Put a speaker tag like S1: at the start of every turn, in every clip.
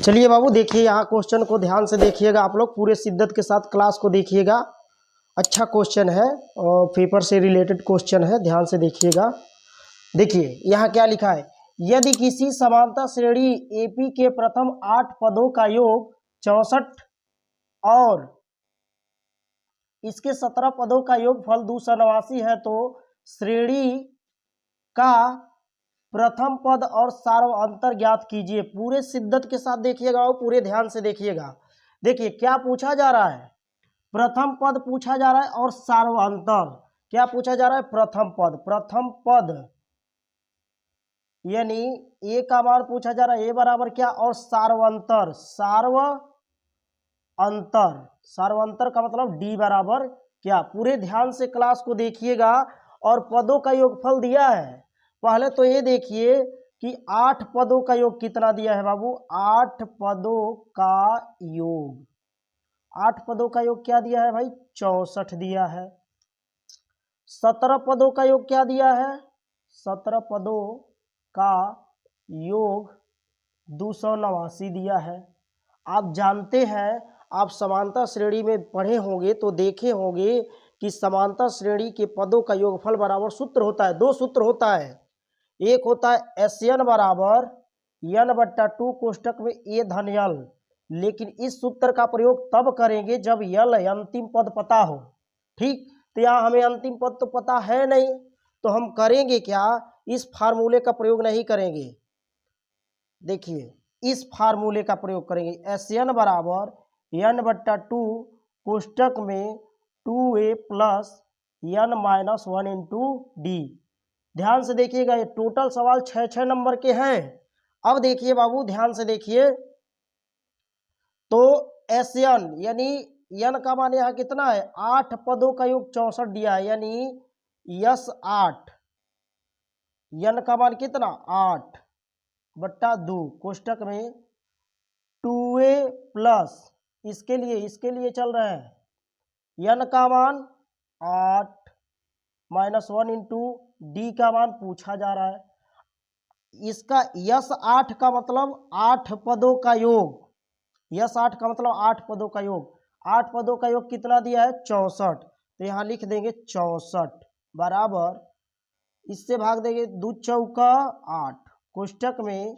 S1: चलिए बाबू देखिए यहाँ क्वेश्चन को ध्यान से देखिएगा, आप लोग पूरे शिद्दत के साथ क्लास को देखिएगा। अच्छा क्वेश्चन है और पेपर से रिलेटेड क्वेश्चन है, ध्यान से देखिएगा। देखिए यहाँ क्या लिखा है, यदि किसी समांतर श्रेणी एपी के प्रथम 8 पदों का योग 64 और इसके 17 पदों का योगफल 289 है तो श्रेणी का प्रथम पद और सार्वअंतर ज्ञात कीजिए। पूरे शिद्दत के साथ देखिएगा और पूरे ध्यान से देखिएगा। देखिए क्या पूछा जा रहा है, प्रथम पद पूछा जा रहा है और सार्वअंतर। क्या पूछा जा रहा है, प्रथम पद यानी ए का मान पूछा जा रहा है, ए बराबर क्या, और सार्वअंतर, सार्वअंतर का मतलब डी बराबर क्या। पूरे ध्यान से क्लास को देखिएगा और पदों का योगफल दिया है। पहले तो ये देखिए कि 8 पदों का योग कितना दिया है बाबू, 8 पदों का योग, 8 पदों का योग क्या दिया है भाई, 64 दिया है। 17 पदों का योग क्या दिया है, 17 पदों का योग 289 दिया है। आप जानते हैं, आप समांतर श्रेणी में पढ़े होंगे तो देखे होंगे कि समांतर श्रेणी के पदों का योगफल बराबर सूत्र होता है, 2 सूत्र होता है। एक होता है एसएन बराबर n/2 कोष्टक में ए धन यल, लेकिन इस सूत्र का प्रयोग तब करेंगे जब यल अंतिम पद पता हो। ठीक, तो यहाँ हमें अंतिम पद तो पता है नहीं, तो हम करेंगे क्या, इस फार्मूले का प्रयोग नहीं करेंगे। देखिए इस फार्मूले का प्रयोग करेंगे, एसएन बराबर n/2 कोष्टक में 2a plus n-1 into D. ध्यान से देखिएगा, ये टोटल सवाल 6 नंबर के हैं। अब देखिए बाबू ध्यान से देखिए, तो एस एन यानी एन का मान यहाँ कितना है, 8 पदों का योग 64 दिया है, यानी यस 8, एन का मान कितना 8/2 कोष्टक में 2a प्लस इसके लिए चल रहे हैं, एन का मान 8-1 इंटू डी का मान पूछा जा रहा है। इसका यस 8 का मतलब 8 पदों का योग, यस 8 का मतलब 8 पदों का योग, 8 पदों का योग कितना दिया है 64, तो यहाँ लिख देंगे 64 बराबर, इससे भाग देंगे 2 चौका 8 कोष्टक में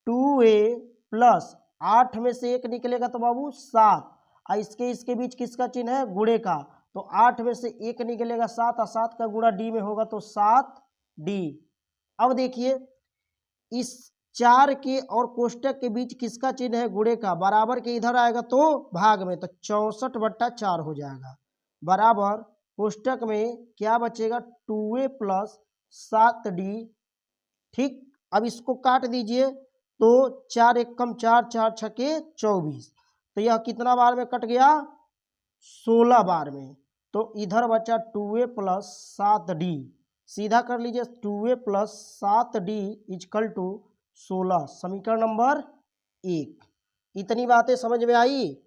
S1: 2a प्लस 8 में से 1 निकलेगा तो बाबू 7, और इसके बीच किसका चिन्ह है, गुणे का, तो 8 में से 1 निकलेगा 7 और 7 का गुणा डी में होगा तो 7d। अब देखिए इस 4 के और कोष्टक के बीच किसका चिन्ह है, गुणे का, बराबर के इधर आएगा तो भाग में, तो 64/4 हो जाएगा बराबर कोष्टक में क्या बचेगा 2a प्लस 7d। ठीक, अब इसको काट दीजिए तो 4 एकम 4, 4 छके 24, तो यह कितना बार में कट गया, 16 बार में, तो इधर बचा 2a प्लस 7d, सीधा कर लीजिए 2a plus 7d is equal to 16, समीकरण नंबर 1। इतनी बातें समझ में आई,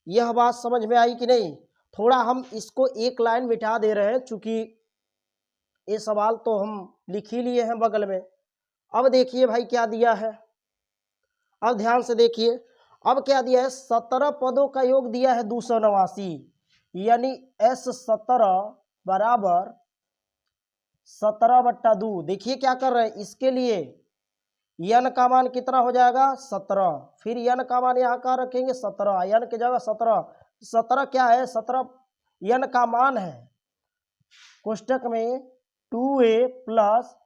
S1: यह बात समझ में आई कि नहीं। थोड़ा हम इसको एक लाइन मिटा दे रहे हैं, चूंकि ये सवाल तो हम लिख ही लिए हैं बगल में। अब देखिए भाई क्या दिया है, अब ध्यान से देखिए, अब क्या दिया है, 17 पदों का योग दिया है 289, यानी S17 बराबर 17/2। देखिए क्या कर रहे हैं, इसके लिए n का मान कितना हो जाएगा 17, फिर n का मान यहाँ का रखेंगे 17, n की जगह 17, 17 क्या है, 17 n का मान है, कोष्टक में 2a प्लस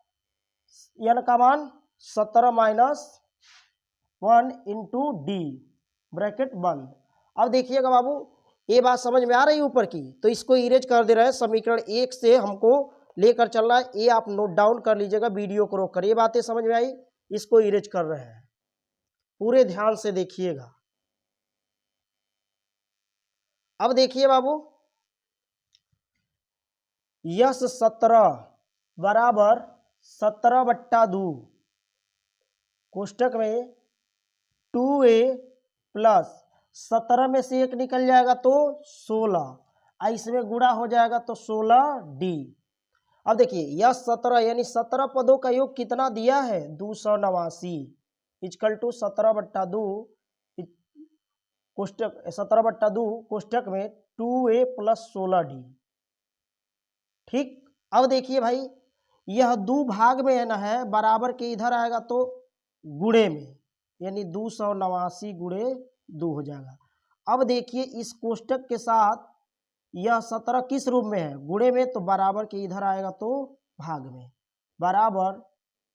S1: n का मान 17-1 इंटू डी, ब्रैकेट बंद। अब देखिएगा बाबू ये बात समझ में आ रही है ऊपर की, तो इसको इरेज कर दे रहे हैं, समीकरण 1 से हमको लेकर चल रहा है, ये आप नोट डाउन कर लीजिएगा वीडियो को रोक कर। ये बातें समझ में आई, इसको इरेज कर रहे हैं, पूरे ध्यान से देखिएगा। अब देखिए बाबू यस 17 बराबर 17/2 कोष्टक में 2a प्लस 17 में से 1 निकल जाएगा तो 16, इसमें गुणा हो जाएगा तो 16d। अब देखिए यह 17 यानी 17 पदों का योग कितना दिया है 289 इजकल टू 17/2 कोष्टक 17/2 कोष्टक में 2a + 16d। ठीक, अब देखिए भाई यह दो भाग में है ना है, बराबर के इधर आएगा तो गुणे में, यानी 289 गुणे 2 हो जाएगा। अब देखिए इस कोष्टक के साथ यह 17 किस रूप में है, गुणे में, तो बराबर के इधर आएगा तो भाग में, बराबर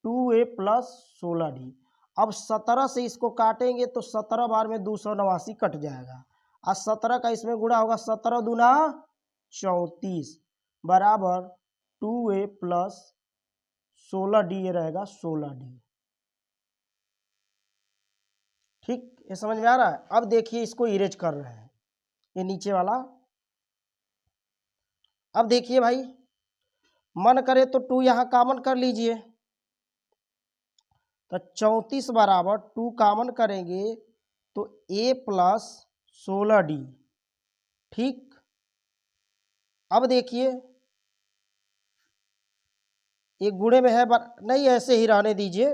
S1: 2a + 16d। अब 17 से इसको काटेंगे तो 17 बार में 289 कट जाएगा, और 17 का इसमें गुणा होगा, 17 दूना 34 बराबर 2a + 16d, ये रहेगा 16d। ठीक, ये समझ में आ रहा है। अब देखिए इसको इरेज कर रहे हैं, ये नीचे वाला। अब देखिए भाई मन करे तो 2 यहाँ कॉमन कर लीजिए, तो 34 बराबर 2 कॉमन करेंगे तो a + 16d। ठीक, अब देखिए ये गुणे में है, नहीं ऐसे ही रहने दीजिए,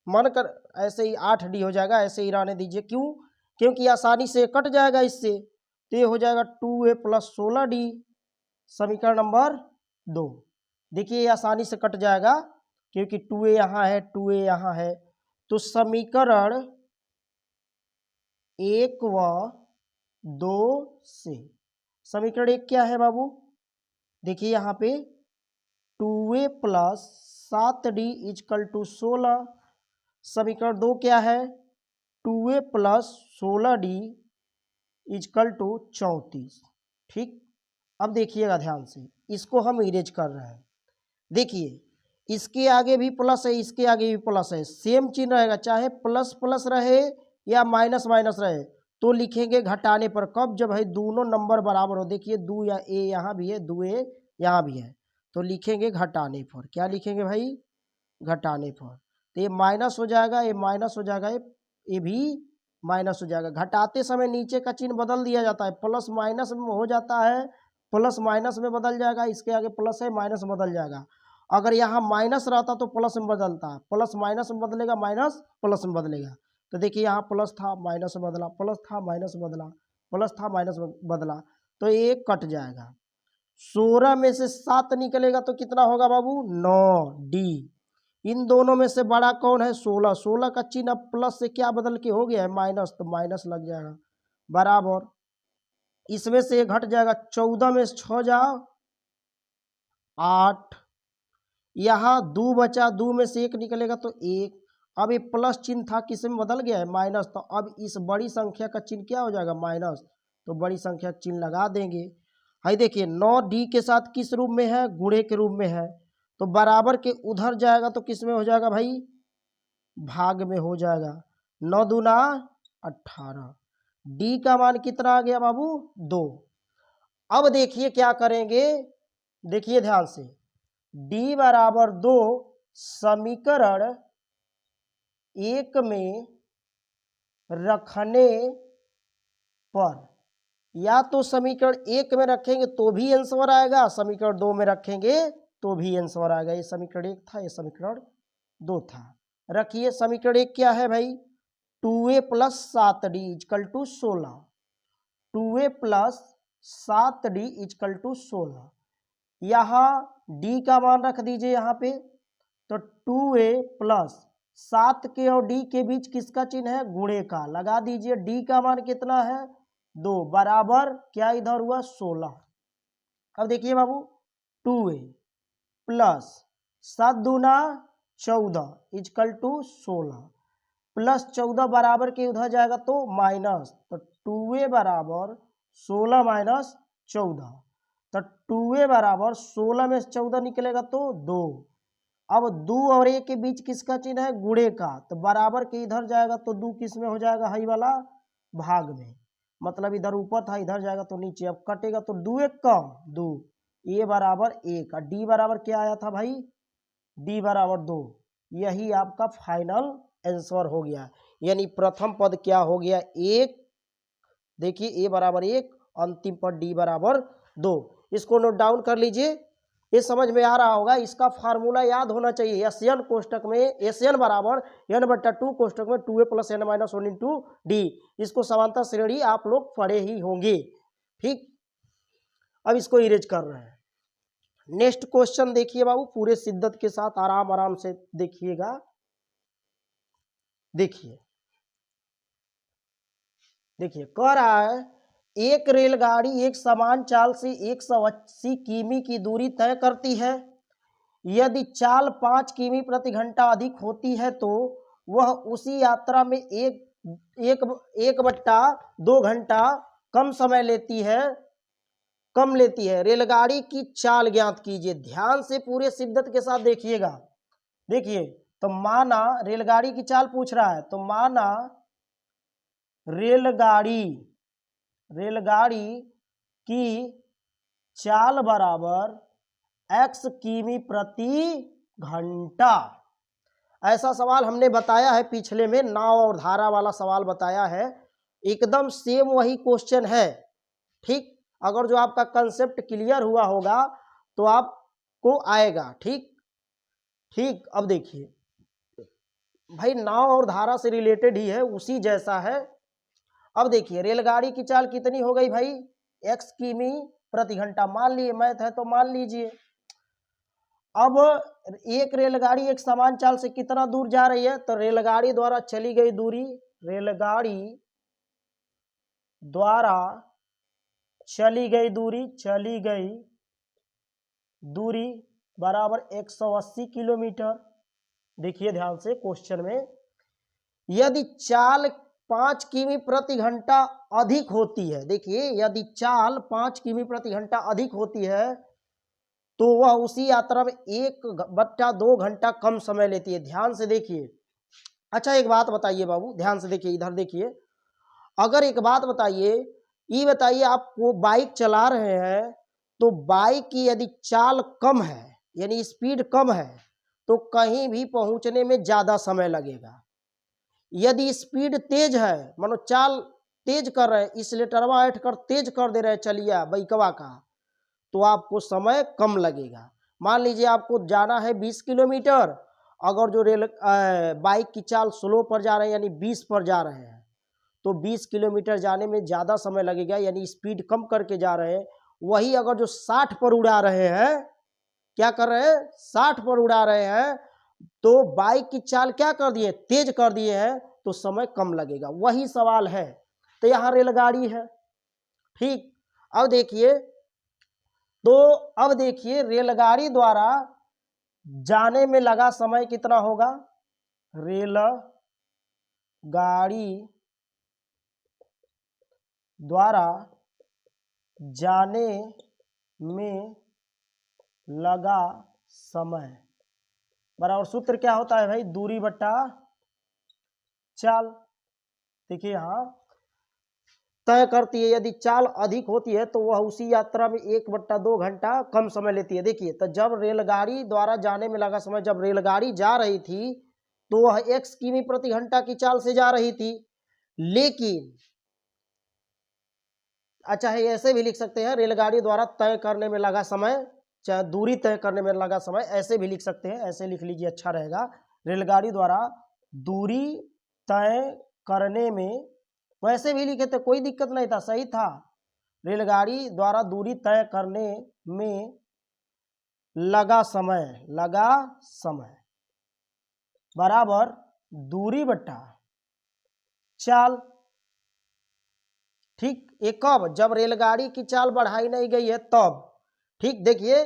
S1: मन कर ऐसे ही 8d हो जाएगा, ऐसे ही रहने दीजिए। क्यों? क्योंकि आसानी से कट जाएगा इससे, तो ये हो जाएगा 2a + 16d, समीकरण नंबर 2। देखिए ये आसानी से कट जाएगा क्योंकि 2a यहाँ है, 2a यहाँ है, तो समीकरण 1 व 2 से, समीकरण 1 क्या है बाबू, देखिए यहाँ पे 2a + 7d = 16, समीकरण 2 क्या है, 2a + 16d = 34। ठीक, अब देखिएगा ध्यान से, इसको हम इरेज कर रहे हैं। देखिए इसके आगे भी प्लस है, इसके आगे भी प्लस है, सेम चिन्ह रहेगा, चाहे प्लस प्लस रहे या माइनस माइनस रहे, तो लिखेंगे घटाने पर। कब? जब भाई दोनों नंबर बराबर हो। देखिए 2 या a यहाँ भी है, 2a यहाँ भी है, तो लिखेंगे घटाने पर। क्या लिखेंगे भाई? घटाने पर। तो ये माइनस हो जाएगा, ये माइनस हो जाएगा, ये भी माइनस हो जाएगा। घटाते समय नीचे का चिन्ह बदल दिया जाता है, प्लस माइनस में हो जाता है, प्लस माइनस में बदल जाएगा, इसके आगे प्लस है, माइनस में बदल जाएगा। अगर यहाँ माइनस रहता तो प्लस में बदलता है, प्लस माइनस में बदलेगा, माइनस प्लस में बदलेगा। तो देखिए यहाँ प्लस था, माइनस में बदला, प्लस था, माइनस में बदला, प्लस था, माइनस में बदला, तो ये कट जाएगा। 16 में से 7 निकलेगा तो कितना होगा बाबू? 9d। इन दोनों में से बड़ा कौन है? 16। 16 का चिन्ह अब प्लस से क्या बदल के हो गया है? माइनस, तो माइनस लग जाएगा, बराबर इसमें से ये घट जाएगा, 14 में से 6 जाओ 8, यहाँ 2 बचा, 2 में से 1 निकलेगा तो 1। अब ये प्लस चिन्ह था, किस में बदल गया है? माइनस। तो अब इस बड़ी संख्या का चिन्ह क्या हो जाएगा? माइनस। तो बड़ी संख्या का चिन्ह लगा देंगे। हाई देखिए 9d के साथ किस रूप में है? गुणे के रूप में है, तो बराबर के उधर जाएगा तो किस में हो जाएगा भाई? भाग में हो जाएगा। 9 दूना 18, d का मान कितना आ गया बाबू? 2। अब देखिए क्या करेंगे, देखिए ध्यान से, d बराबर 2 समीकरण 1 में रखने पर, या तो समीकरण 1 में रखेंगे तो भी आंसर आएगा, समीकरण 2 में रखेंगे तो भी आंसर आएगा। ये समीकरण 1 था, ये समीकरण 2 था। रखिए समीकरण 1 क्या है भाई? 2a + 7d = 16, 2a + 7d = 16। यहाँ d का मान रख दीजिए यहाँ पे, तो 2a + 7 के और d के बीच किसका चिन्ह है? गुणे का, लगा दीजिए। d का मान कितना है? 2, बराबर क्या इधर हुआ? 16। अब देखिए बाबू 2a + 7 दूना 14 = 16, प्लस 14 बराबर के उधर जाएगा तो माइनस, तो 2a बराबर 16 माइनस 14, तो 2a बराबर 16 में से 14 निकलेगा तो 2। अब 2 और a के बीच किसका चिन्ह है? गुणे का, तो बराबर के इधर जाएगा तो 2 किस में हो जाएगा? हाई वाला भाग में, मतलब इधर ऊपर था, इधर जाएगा तो नीचे। अब कटेगा तो 2 1 कम 2, a बराबर 1, और d बराबर क्या आया था भाई? d बराबर 2। यही आपका फाइनल आंसर हो गया, यानी प्रथम पद क्या हो गया? 1। देखिए a बराबर 1, अंतिम पद d बराबर 2। इसको नोट डाउन कर लीजिए, ये समझ में आ रहा होगा। इसका फार्मूला याद होना चाहिए। एसएन कोष्टक में एसएन बराबर n/2 कोष्टक में 2a + n-1 इंटू डी। इसको समांतर श्रेणी आप लोग पढ़े ही होंगे। ठीक, अब इसको इरेज कर रहे हैं। नेक्स्ट क्वेश्चन देखिए बाबू, पूरे शिद्दत के साथ आराम आराम से देखिएगा। देखिए देखिए कह रहा है एक रेलगाड़ी एक समान चाल से 180 किमी की दूरी तय करती है। यदि चाल 5 किमी प्रति घंटा अधिक होती है तो वह उसी यात्रा में एक बट्टा 2 घंटा कम समय लेती है। रेलगाड़ी की चाल ज्ञात कीजिए। ध्यान से पूरे शिद्दत के साथ देखिएगा। देखिए तो माना रेलगाड़ी की चाल पूछ रहा है, तो माना रेलगाड़ी की चाल बराबर x किमी प्रति घंटा। ऐसा सवाल हमने बताया है पिछले में, नाव और धारा वाला सवाल बताया है। एकदम सेम वही क्वेश्चन है। ठीक, अगर जो आपका कंसेप्ट क्लियर हुआ होगा तो आपको आएगा। ठीक, अब देखिए भाई, नाव और धारा से रिलेटेड ही है, उसी जैसा है। अब देखिए रेलगाड़ी की चाल कितनी हो गई भाई, x किमी प्रति घंटा मान लिए, मैथ है तो मान लीजिए। अब एक रेलगाड़ी एक समान चाल से कितना दूर जा रही है, तो रेलगाड़ी द्वारा चली गई दूरी बराबर 180 किलोमीटर। देखिए ध्यान से क्वेश्चन में, यदि चाल 5 किमी प्रति घंटा अधिक होती है, देखिए यदि चाल 5 किमी प्रति घंटा अधिक होती है तो वह उसी यात्रा में 1/2 घंटा कम समय लेती है। ध्यान से देखिए। अच्छा एक बात बताइए बाबू, ध्यान से देखिए, इधर देखिए। अगर एक बात बताइए, ये बताइए आप वो बाइक चला रहे हैं तो बाइक की यदि चाल कम है यानी स्पीड कम है तो कहीं भी पहुंचने में ज़्यादा समय लगेगा। यदि स्पीड तेज है, मानो चाल तेज कर रहे हैं, एक्सीलरेटरवा ऐठ कर तेज कर दे रहे हैं चलिया बाइकवा का, तो आपको समय कम लगेगा। मान लीजिए आपको जाना है 20 किलोमीटर, अगर जो बाइक की चाल स्लो पर जा रहे हैं यानी 20 पर जा रहे हैं तो 20 किलोमीटर जाने में ज़्यादा समय लगेगा, यानी स्पीड कम करके जा रहे हैं। वही अगर जो 60 पर उड़ा रहे हैं, क्या कर रहे हैं, 60 पर उड़ा रहे हैं, तो बाइक की चाल क्या कर दिए, तेज कर दिए हैं, तो समय कम लगेगा। वही सवाल है। तो यहाँ रेलगाड़ी है। ठीक, अब देखिए रेलगाड़ी द्वारा जाने में लगा समय कितना होगा, रेलगाड़ी द्वारा जाने में लगा समय बराबर सूत्र क्या होता है भाई, दूरी बट्टा चाल। देखिए यहाँ तय करती है, यदि चाल अधिक होती है तो वह उसी यात्रा में 1/2 घंटा कम समय लेती है। देखिए तो जब रेलगाड़ी द्वारा जाने में लगा समय, जब रेलगाड़ी जा रही थी तो वह x किमी प्रति घंटा की चाल से जा रही थी, लेकिन अच्छा है ऐसे भी लिख सकते हैं, रेलगाड़ी द्वारा तय करने में लगा समय, चाहे दूरी तय करने में लगा समय, ऐसे भी लिख सकते हैं। ऐसे लिख लीजिए, अच्छा रहेगा। रेलगाड़ी द्वारा दूरी तय करने में, वैसे भी लिखे थे कोई दिक्कत नहीं था, सही था। रेलगाड़ी द्वारा दूरी तय करने में लगा समय बराबर दूरी बट्टा चाल। ठीक, ये कब, जब रेलगाड़ी की चाल बढ़ाई नहीं गई है तब। ठीक, देखिए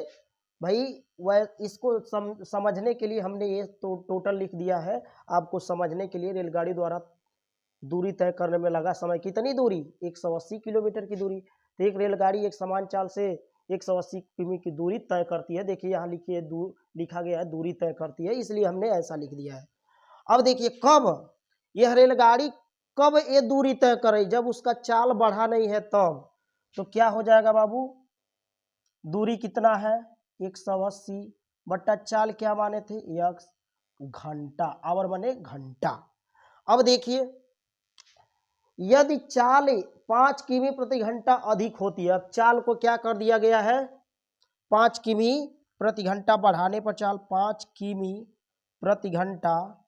S1: भाई वह इसको समझने के लिए हमने ये तो टोटल लिख दिया है। आपको समझने के लिए रेलगाड़ी द्वारा दूरी तय करने में लगा समय, कितनी दूरी, 180 किलोमीटर की दूरी। तो एक रेलगाड़ी एक समान चाल से 180 किमी की दूरी तय करती है। देखिए यहाँ लिखा गया है दूरी तय करती है, इसलिए हमने ऐसा लिख दिया है। अब देखिए कब यह रेलगाड़ी कब ये दूरी तय करे, जब उसका चाल बढ़ा नहीं है तब। तो क्या हो जाएगा बाबू, दूरी कितना है 180 बट्टा चाल क्या माने थे, x घंटा, आवर माने घंटा। अब देखिए यदि चाल 5 किमी प्रति घंटा अधिक होती है, अब चाल को क्या कर दिया गया है, 5 किमी प्रति घंटा बढ़ाने पर चाल 5 किमी प्रति घंटा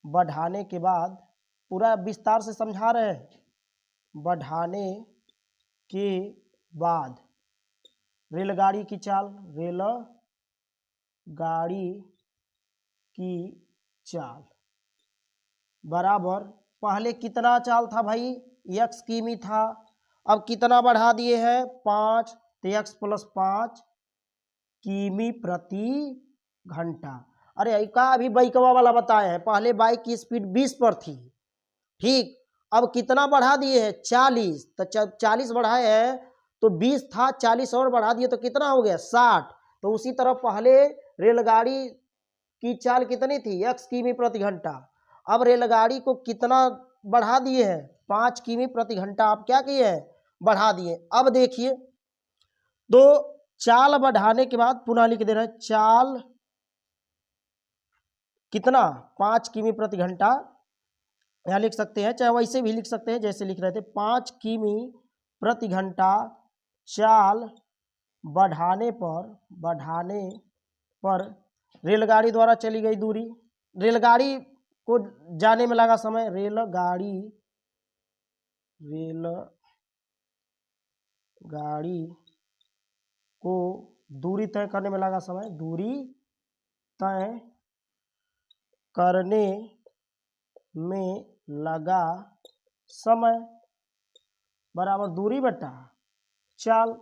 S1: बढ़ाने के बाद, पूरा विस्तार से समझा रहे हैं, बढ़ाने के बाद रेलगाड़ी की चाल, रेलगाड़ी की चाल बराबर, पहले कितना चाल था भाई, x किमी था, अब कितना बढ़ा दिए हैं 5, तो x + 5 किमी प्रति घंटा। अरे का अभी बाइकवा वाला बताए हैं, पहले बाइक की स्पीड 20 पर थी, ठीक, अब कितना बढ़ा दिए हैं 40, तो 40 बढ़ाए हैं तो 20 था, 40 और बढ़ा दिए तो कितना हो गया 60। तो उसी तरह पहले रेलगाड़ी की चाल कितनी थी, x किमी प्रति घंटा, अब रेलगाड़ी को कितना बढ़ा दिए हैं 5 किमी प्रति घंटा, आप क्या किए हैं बढ़ा दिए। अब देखिए, तो चाल बढ़ाने के बाद पुनः लिख दे रहे हैं, चाल कितना 5 किमी प्रति घंटा, यहाँ लिख सकते हैं, चाहे वैसे भी लिख सकते हैं जैसे लिख रहे थे, 5 किमी प्रति घंटा चाल बढ़ाने पर रेलगाड़ी द्वारा चली गई दूरी, रेलगाड़ी को जाने में लगा समय, रेलगाड़ी को दूरी तय करने में लगा समय, दूरी तय करने में लगा समय बराबर दूरी बटा चाल,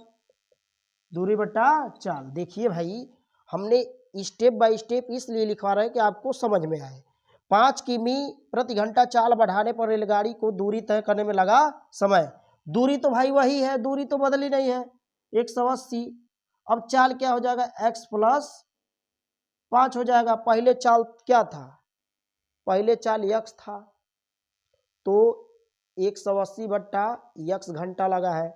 S1: दूरी बटा चाल। देखिए भाई, हमने स्टेप बाय स्टेप इसलिए लिखवा रहे हैं कि आपको समझ में आए। 5 किमी प्रति घंटा चाल बढ़ाने पर रेलगाड़ी को दूरी तय करने में लगा समय, दूरी तो भाई वही है, दूरी तो बदली नहीं है 180। अब चाल क्या हो जाएगा, x + 5 हो जाएगा, पहले चाल क्या था, पहले चाल x था, तो 180 बट्टा x घंटा लगा है।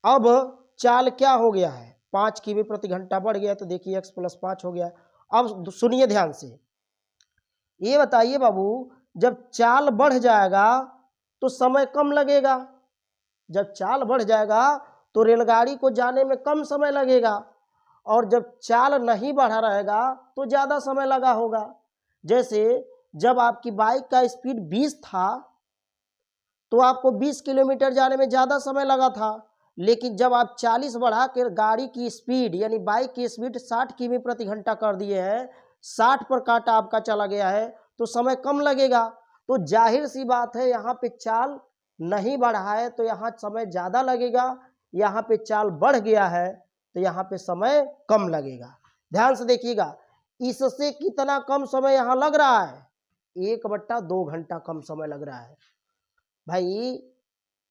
S1: अब चाल क्या हो गया है 5 किमी प्रति घंटा बढ़ गया, तो देखिए x + 5 हो गया। अब सुनिए ध्यान से, ये बताइए बाबू, जब चाल बढ़ जाएगा तो समय कम लगेगा, जब चाल बढ़ जाएगा तो रेलगाड़ी को जाने में कम समय लगेगा, और जब चाल नहीं बढ़ा रहेगा तो ज़्यादा समय लगा होगा। जैसे जब आपकी बाइक का स्पीड 20 था तो आपको 20 किलोमीटर जाने में ज़्यादा समय लगा था, लेकिन जब आप 40 बढ़ा कर गाड़ी की स्पीड यानी बाइक की स्पीड 60 किमी प्रति घंटा कर दिए हैं, 60 पर कांटा आपका चला गया है, तो समय कम लगेगा। तो जाहिर सी बात है, यहाँ पे चाल नहीं बढ़ा है तो यहाँ समय ज़्यादा लगेगा, यहाँ पे चाल बढ़ गया है तो यहाँ पे समय कम लगेगा। ध्यान से देखिएगा, इससे कितना कम समय यहाँ लग रहा है, 1/2 घंटा कम समय लग रहा है। भाई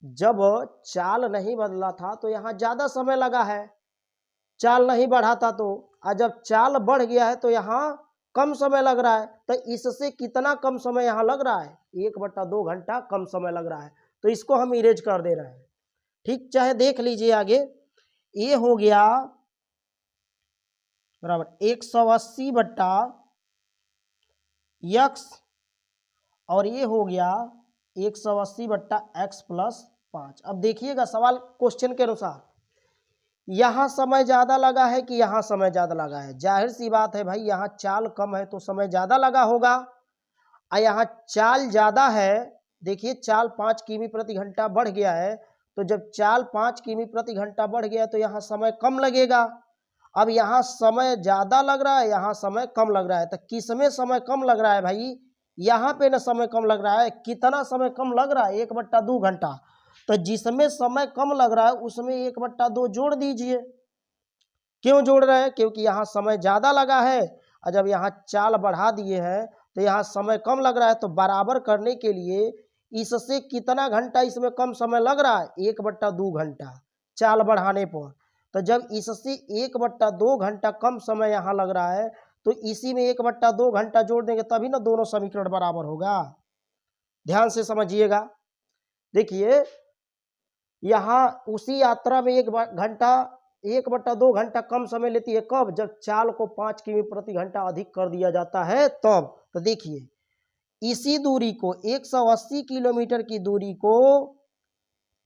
S1: जब चाल नहीं बदला था तो यहाँ ज़्यादा समय लगा है, चाल नहीं बढ़ा था तो, और जब चाल बढ़ गया है तो यहाँ कम समय लग रहा है, तो इससे कितना कम समय यहाँ लग रहा है, 1/2 घंटा कम समय लग रहा है। तो इसको हम इरेज कर दे रहे हैं, ठीक, चाहे देख लीजिए आगे, ये हो गया बराबर 180 बट्टा x, और ये हो गया 180 बट्टा x + 5। अब देखिएगा सवाल क्वेश्चन के अनुसार, यहाँ समय ज़्यादा लगा है कि यहाँ समय ज़्यादा लगा है, जाहिर सी बात है भाई, यहाँ चाल कम है तो समय ज़्यादा लगा होगा, और यहाँ चाल ज़्यादा है, देखिए चाल 5 किमी प्रति घंटा बढ़ गया है, तो जब चाल 5 किमी प्रति घंटा बढ़ गया तो यहाँ समय कम लगेगा। अब यहाँ समय ज़्यादा लग रहा है, यहाँ समय कम लग रहा है, तो किसमें समय कम लग रहा है भाई, यहाँ पे ना समय कम लग रहा है। कितना समय कम लग रहा है, 1/2 घंटा, तो जिसमें समय कम लग रहा है उसमें 1/2 जोड़ दीजिए। क्यों जोड़ रहे हैं, क्योंकि यहाँ समय ज़्यादा लगा है, और जब यहाँ चाल बढ़ा दिए हैं तो यहाँ समय कम लग रहा है, तो बराबर करने के लिए इससे कितना घंटा इसमें कम समय लग रहा है, 1/2 घंटा चाल बढ़ाने पर। तो जब इससे 1/2 घंटा कम समय यहाँ लग रहा है, तो इसी में 1/2 घंटा जोड़ देंगे तभी ना दोनों समीकरण बराबर होगा। ध्यान से समझिएगा, देखिए यहाँ उसी यात्रा में 1/2 घंटा कम समय लेती है, कब, जब चाल को 5 किमी प्रति घंटा अधिक कर दिया जाता है तब। तो देखिए इसी दूरी को 180 किलोमीटर की दूरी को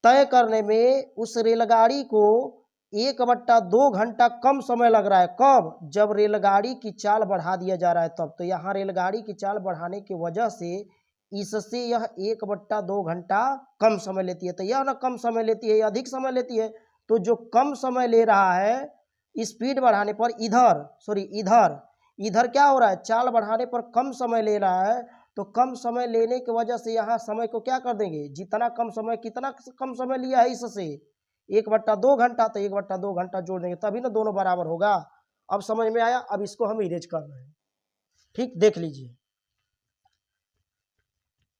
S1: तय करने में उस रेलगाड़ी को 1/2 घंटा कम समय लग रहा है। कब? जब रेलगाड़ी की चाल बढ़ा दिया जा रहा है तब। तो यहाँ रेलगाड़ी की चाल बढ़ाने की वजह से इससे यह 1/2 घंटा कम समय लेती है। तो यह ना कम समय लेती है, अधिक समय लेती है। तो जो कम समय ले रहा है स्पीड बढ़ाने पर, इधर क्या हो रहा है, चाल बढ़ाने पर कम समय ले रहा है। तो कम समय लेने की वजह से यहाँ समय को क्या कर देंगे, जितना कम समय, कितना कम समय लिया है इससे 1/2 घंटा, तो 1/2 घंटा जोड़ देंगे तभी ना दोनों बराबर होगा। अब समझ में आया? अब इसको हम इरेज कर रहे हैं। ठीक, देख लीजिए।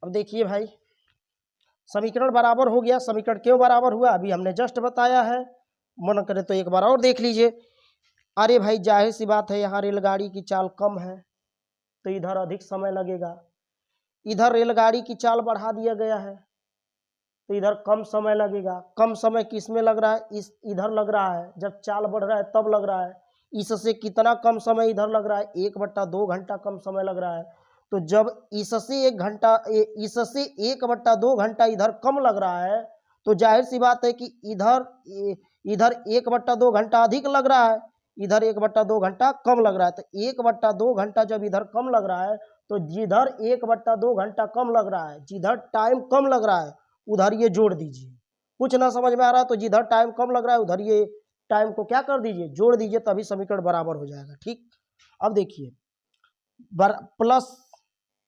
S1: अब देखिए भाई, समीकरण बराबर हो गया। समीकरण क्यों बराबर हुआ अभी हमने जस्ट बताया है, मन करे तो एक बार और देख लीजिए। अरे भाई जाहिर सी बात है, यहाँ रेलगाड़ी की चाल कम है तो इधर अधिक समय लगेगा। इधर रेलगाड़ी की चाल बढ़ा दिया गया है तो इधर कम समय लगेगा। कम समय किस में लग रहा है, इधर लग रहा है, जब चाल बढ़ रहा है तब लग रहा है। इससे कितना कम समय इधर लग रहा है, 1/2 घंटा कम समय लग रहा है। तो जब इससे 1/2 घंटा इधर कम लग रहा है तो जाहिर सी बात है कि इधर 1/2 घंटा अधिक लग रहा है, इधर 1/2 घंटा कम लग रहा है। तो 1/2 घंटा जब इधर कम लग रहा है तो जिधर 1/2 घंटा कम लग रहा है, जिधर टाइम कम लग रहा है उधर ये जोड़ दीजिए। कुछ ना समझ में आ रहा है तो जिधर टाइम कम लग रहा है उधर ये टाइम को क्या कर दीजिए, जोड़ दीजिए, तभी समीकरण बराबर हो जाएगा। ठीक, अब देखिए प्लस,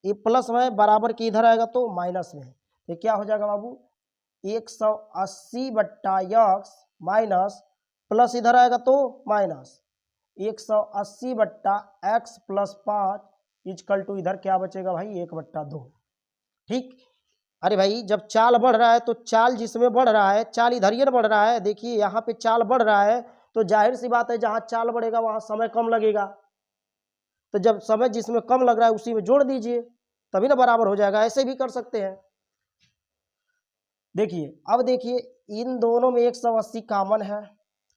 S1: ये प्लस में बराबर के इधर आएगा तो माइनस में, तो क्या हो जाएगा बाबू, 180/x माइनस, प्लस इधर आएगा तो माइनस 180/x + 5 इजकल टू इधर क्या बचेगा भाई, 1/2। ठीक, अरे भाई जब चाल बढ़ रहा है तो चाल जिसमें बढ़ रहा है, चाल इधर ही बढ़ रहा है। देखिए यहाँ पे चाल बढ़ रहा है तो जाहिर सी बात है जहाँ चाल बढ़ेगा वहाँ समय कम लगेगा। तो जब समय जिसमें कम लग रहा है उसी में जोड़ दीजिए तभी ना बराबर हो जाएगा। ऐसे भी कर सकते हैं। देखिए अब देखिए इन दोनों में 180 कॉमन है,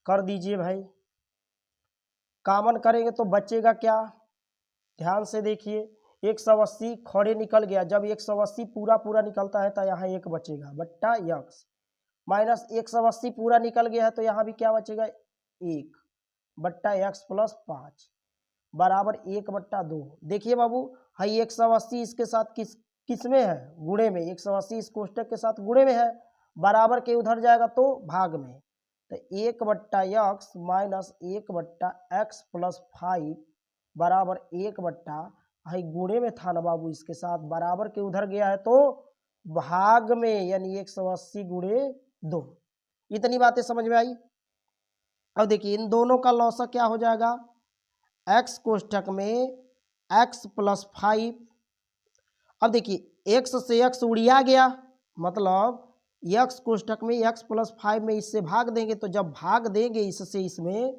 S1: कर दीजिए भाई। कॉमन करेंगे तो बचेगा क्या, ध्यान से देखिए, 180 खड़े निकल गया। जब 180 पूरा निकलता है तो यहाँ 1 बचेगा बट्टा यक्स, माइनस 180 पूरा निकल गया है तो यहाँ भी क्या बचेगा, 1 बट्टा यक्स + 5 बराबर 1/2। देखिए बाबू, हाई 180 इसके साथ किस में है, गुणे में। 180 इस कोष्टक के साथ गुणे में है, बराबर के उधर जाएगा तो भाग में। तो 1/x माइनस 1/x + 5 बराबर 1/, हाई गुणे में था ना बाबू, इसके साथ बराबर के उधर गया है तो भाग में, यानी 180 × 2। इतनी बातें समझ में आई। अब देखिए इन दोनों का लौसा क्या हो जाएगा, x कोष्ठक में x + 5। अब देखिए x से x उड़िया गया, मतलब x कोष्ठक में x + 5 में इससे भाग देंगे। तो जब भाग देंगे इससे इसमें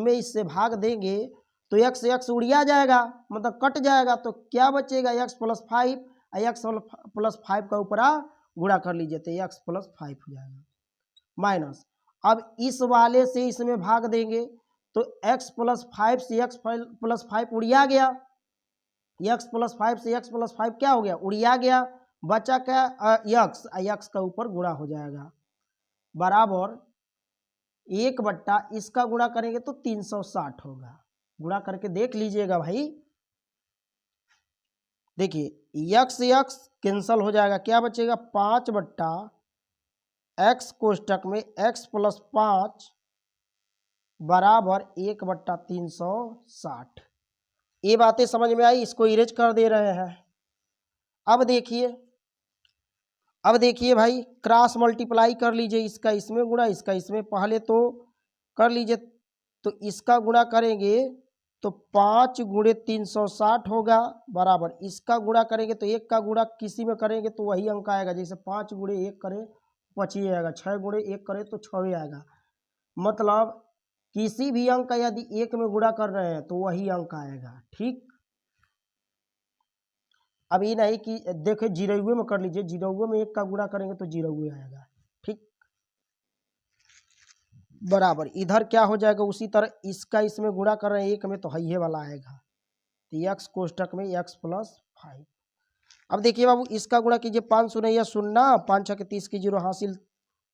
S1: इससे भाग देंगे तो x से x उड़िया जाएगा, मतलब कट जाएगा। तो क्या बचेगा, x + 5, x + 5 का ऊपरा गुणा कर लीजिए तो x + 5 हो जाएगा, माइनस। अब इस वाले से इसमें भाग देंगे तो x + 5 से x + 5 उड़िया गया, x + 5 से x + 5 क्या हो गया, उड़िया गया। बचा क्या, x का ऊपर गुणा हो जाएगा, बराबर 1/, इसका गुणा करेंगे तो 360 होगा। गुणा करके देख लीजिएगा भाई। देखिए x कैंसल हो जाएगा, क्या बचेगा, 5/x कोष्ठक में x + 5 बराबर 1/360। ये बातें समझ में आई, इसको इरेज कर दे रहे हैं। अब देखिए भाई, क्रॉस मल्टीप्लाई कर लीजिए, इसका इसमें गुणा, इसका इसमें, पहले तो कर लीजिए। तो इसका गुणा करेंगे तो 5 × 360 होगा, बराबर इसका गुणा करेंगे तो 1 का गुणा किसी में करेंगे तो वही अंक आएगा। जैसे 5 × 1 करें 5 ही आएगा, 6 × 1 करें तो 6 ही आएगा। मतलब किसी भी अंक का यदि 1 में गुणा कर रहे हैं तो वही अंक आएगा। ठीक, अब ये नहीं कि देखो 0 में कर लीजिए, 0 में 1 का गुणा करेंगे तो 0 आएगा। ठीक, बराबर इधर क्या हो जाएगा, उसी तरह इसका इसमें गुणा कर रहे हैं 1 में तो ये वाला आएगा। तो x कोष्ठक में x + 5। अब देखिए बाबू, इसका गुणा कीजिए, 5 शून्य या 0, 5 6 30 की 0 हासिल,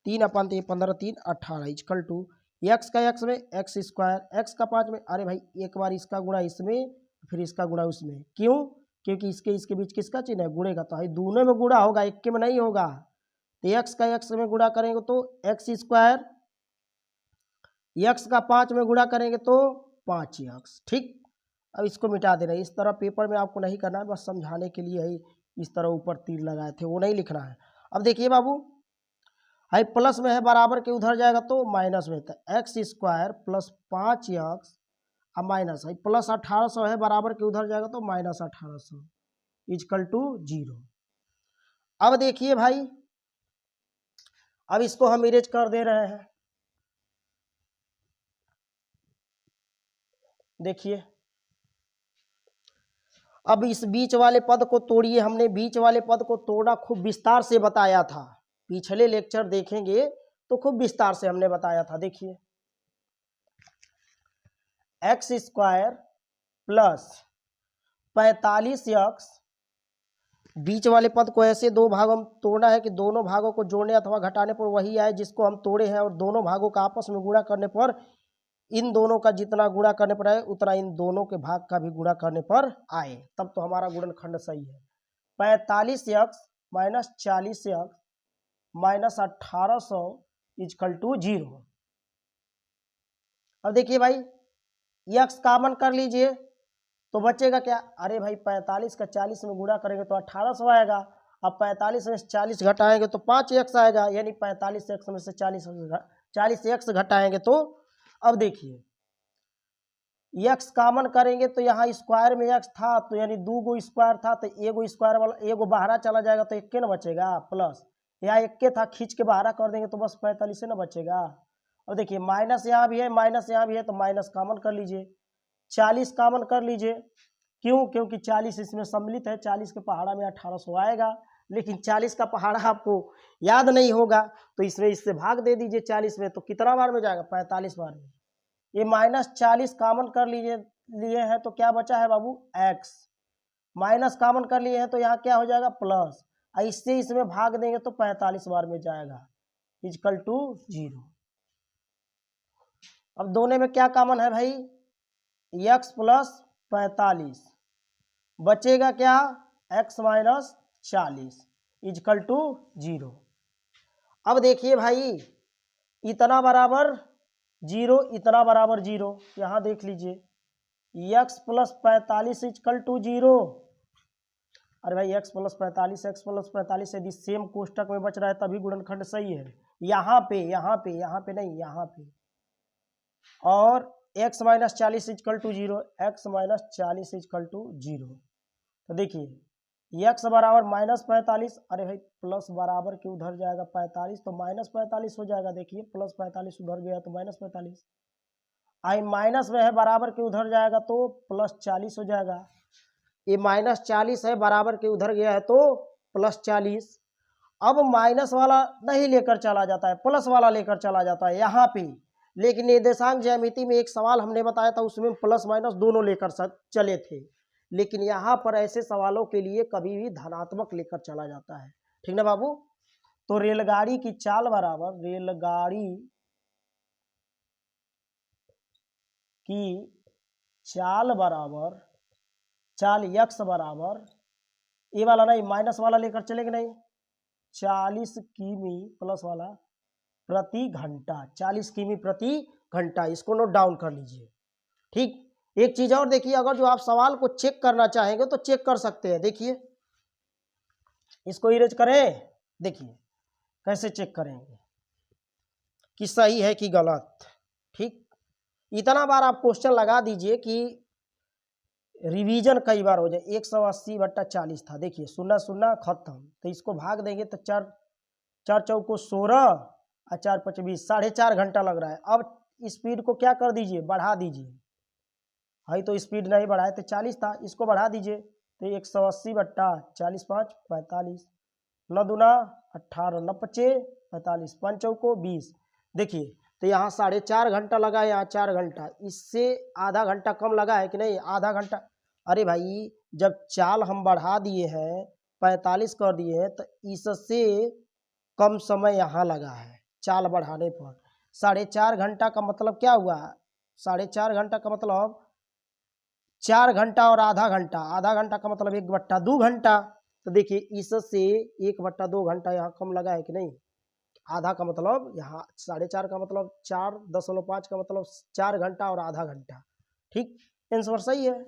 S1: 3 अपन 15 3 18 इजकल टू एक्स का एक्स में एक्स स्क्वायर, एक्स का 5 में, अरे भाई एक बार इसका गुणा इसमें फिर इसका गुणा उसमें, क्यों? क्योंकि इसके बीच किसका चिन्ह है? गुणे का, तो भाई दोनों में गुणा होगा, एक के में नहीं होगा। तो एक्स का एक्स में गुणा करेंगे तो एक्स स्क्वायर, एक्स का 5 में गुणा करेंगे तो 5x। ठीक, अब इसको मिटा देना। इस तरह पेपर में आपको नहीं करना है, बस समझाने के लिए ही इस तरह ऊपर तीर लगाए थे, वो नहीं लिखना है। अब देखिए बाबू, हाई प्लस में है बराबर के उधर जाएगा तो माइनस में, तो एक्स स्क्वायर प्लस 5x अब माइनस है प्लस 1800 है बराबर के उधर जाएगा तो माइनस 1800 इजकल टू 0। अब देखिए भाई, अब इसको हम इरेज कर दे रहे हैं। देखिए अब इस बीच वाले पद को तोड़िए। हमने बीच वाले पद को तोड़ना खूब विस्तार से बताया था, पिछले लेक्चर देखेंगे तो खूब विस्तार से हमने बताया था। देखिए एक्स स्क्वायर प्लस 45x, बीच वाले पद को ऐसे दो भागों में तोड़ना है कि दोनों भागों को जोड़ने अथवा घटाने पर वही आए जिसको हम तोड़े हैं, और दोनों भागों का आपस में गुणा करने पर इन दोनों का जितना गुणा करने पर आए उतना इन दोनों के भाग का भी गुणा करने पर आए, तब तो हमारा गुणनखंड सही है। 45x minus 40x minus 1800 is equal to 0। अब देखिए भाई, x कॉमन कर लीजिए तो बचेगा क्या? अरे भाई 45 का 40 में गुणा करेंगे तो 1800 आएगा। अब 45 में से 40 घटाएंगे तो 5x आएगा, यानी 45x में से 40x घटाएंगे तो, अब देखिए x कॉमन करेंगे तो यहाँ स्क्वायर में x था तो यानी 2 गो स्क्वायर था तो एगो स्क्वायर वाला एगो बाहर चला जाएगा तो एक के ना बचेगा, प्लस यहाँ एक के था खींच के बाहर कर देंगे तो बस 45 से ना बचेगा। और देखिए माइनस यहाँ भी है माइनस यहाँ भी है तो माइनस कॉमन कर लीजिए, 40 कॉमन कर लीजिए। क्यों? क्योंकि 40 इसमें सम्मिलित है, 40 के पहाड़ा में 1800 आएगा, लेकिन 40 का पहाड़ा आपको याद नहीं होगा तो इसमें इससे भाग दे दीजिए 40 में, तो कितना बार में जाएगा? 45 बार में। ये माइनस 40 कॉमन कर लिए हैं तो क्या बचा है बाबू? x माइनस कॉमन कर लिए हैं तो यहाँ क्या हो जाएगा? प्लस, इससे इसमें भाग देंगे तो 45 बार में जाएगा इजकल टू 0। अब दोनों में क्या कॉमन है भाई? x प्लस 45 बचेगा क्या? x minus 40 equal to 0। अब देखिए भाई, इतना बराबर 0 इतना बराबर 0, यहाँ देख लीजिए x प्लस 45 इजकल टू 0। अरे भाई x प्लस 45 यदि सेम कोष्टक में बच रहा है तभी गुणनखंड सही है। यहाँ पे नहीं, यहाँ पे। और x minus 40 equal to 0, x minus 40 equal to 0। तो देखिए x बराबर माइनस 45, अरे भाई प्लस बराबर के उधर जाएगा 45 तो माइनस 45 हो जाएगा। देखिए प्लस 45 उधर गया तो माइनस 45, आई माइनस में है बराबर के उधर जाएगा तो प्लस 40 हो जाएगा। ये माइनस 40 है बराबर के उधर गया है तो प्लस 40। अब माइनस वाला नहीं लेकर चला जाता है, प्लस वाला लेकर चला जाता है यहाँ पे। लेकिन निर्देशांक ज्यामिति में एक सवाल हमने बताया था, उसमें प्लस माइनस दोनों लेकर चले थे, लेकिन यहाँ पर ऐसे सवालों के लिए कभी भी धनात्मक लेकर चला जाता है। ठीक ना बाबू? तो रेलगाड़ी की चाल बराबर, रेलगाड़ी की चाल बराबर, चाल x बराबर, ये वाला नहीं माइनस वाला लेकर चलेंगे नहीं, 40 किमी प्लस वाला प्रति घंटा, 40 किमी प्रति घंटा, इसको नोट डाउन कर लीजिए। ठीक, एक चीज और देखिए, अगर जो आप सवाल को चेक करना चाहेंगे तो चेक कर सकते हैं। देखिए इसको इरेज करें, देखिए कैसे चेक करेंगे कि सही है कि गलत। ठीक, इतना बार आप क्वेश्चन लगा दीजिए कि रिवीजन कई बार हो जाए। 180/40 था, देखिए 0 0 खत्म, तो इसको भाग देंगे तो 4 4 चौको 16 और 4 5 20, 4.5 घंटा लग रहा है। अब स्पीड को क्या कर दीजिए? बढ़ा दीजिए। हाई तो स्पीड नहीं बढ़ाए तो 40 था, इसको बढ़ा दीजिए तो 180/40 5 45, 9 दूना 18, 9 पचे 45, 5 चौको 20। देखिए तो यहाँ 4.5 घंटा लगा है, यहाँ 4 घंटा, इससे आधा घंटा कम लगा है कि नहीं? आधा घंटा। अरे भाई जब चाल हम बढ़ा दिए हैं 45 कर दिए हैं तो इससे कम समय यहाँ लगा है चाल बढ़ाने पर। 4.5 घंटा का मतलब क्या हुआ? 4.5 घंटा का मतलब 4 घंटा और आधा घंटा, आधा घंटा का मतलब 1/2 घंटा। तो देखिए इससे 1/2 घंटा यहाँ कम लगा है कि नहीं? आधा का मतलब यहाँ 4.5 का मतलब 4.5 का मतलब 4 घंटा और आधा घंटा। ठीक, आंसर सही है।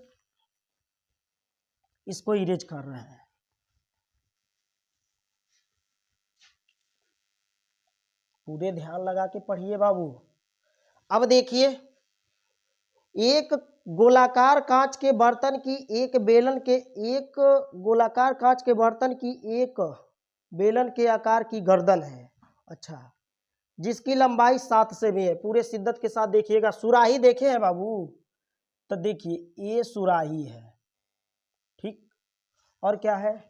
S1: इसको इरेज कर रहे हैं। पूरे ध्यान लगा के पढ़िए बाबू। अब देखिए, एक गोलाकार कांच के बर्तन की एक बेलन के एक गोलाकार कांच के बर्तन की एक बेलन के आकार की गर्दन है, अच्छा, जिसकी लंबाई 7 सेमी है। पूरे शिद्दत के साथ देखिएगा। सुराही देखे हैं बाबू? तो देखिए ये सुराही है, ठीक, और क्या है?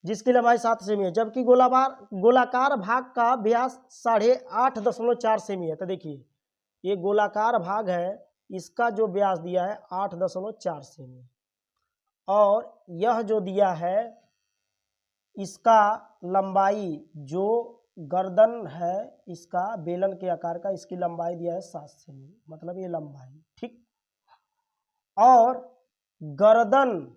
S1: जिसकी लंबाई 7 सेमी है, जबकि गोलाकार भाग का व्यास 8.5 सेमी है। तो देखिए ये गोलाकार भाग है, इसका जो व्यास दिया है 8.4 सेमी, और यह जो दिया है इसका लंबाई जो गर्दन है इसका बेलन के आकार का, इसकी लंबाई दिया है 7 सेमी, मतलब ये लंबाई, ठीक। और गर्दन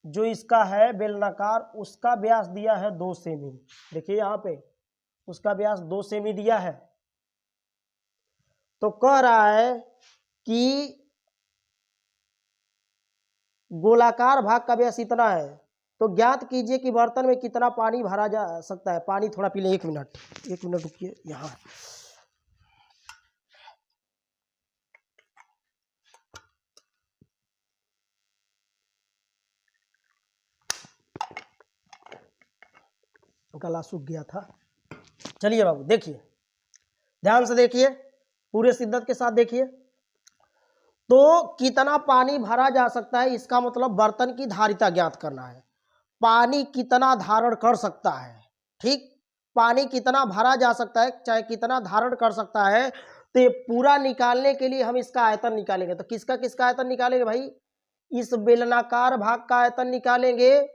S1: जो इसका है बेलनाकार, उसका व्यास दिया है 2 सेमी। देखिए यहाँ पे उसका व्यास 2 सेमी दिया है। तो कह रहा है कि गोलाकार भाग का व्यास इतना है, तो ज्ञात कीजिए कि बर्तन में कितना पानी भरा जा सकता है। पानी थोड़ा पी ले, 1 मिनट रुकिए यहाँ। गला सूख गया था। चलिए बाबू देखिए, ध्यान से देखिए, पूरे शिद्दत के साथ देखिए। तो कितना पानी भरा जा सकता है, इसका मतलब बर्तन की धारिता ज्ञात करना है। पानी कितना धारण कर सकता है, ठीक, पानी कितना भरा जा सकता है, चाहे कितना धारण कर सकता है, तो ये पूरा निकालने के लिए हम इसका आयतन निकालेंगे। तो किसका किसका आयतन निकालेंगे भाई? इस बेलनाकार भाग का आयतन निकालेंगे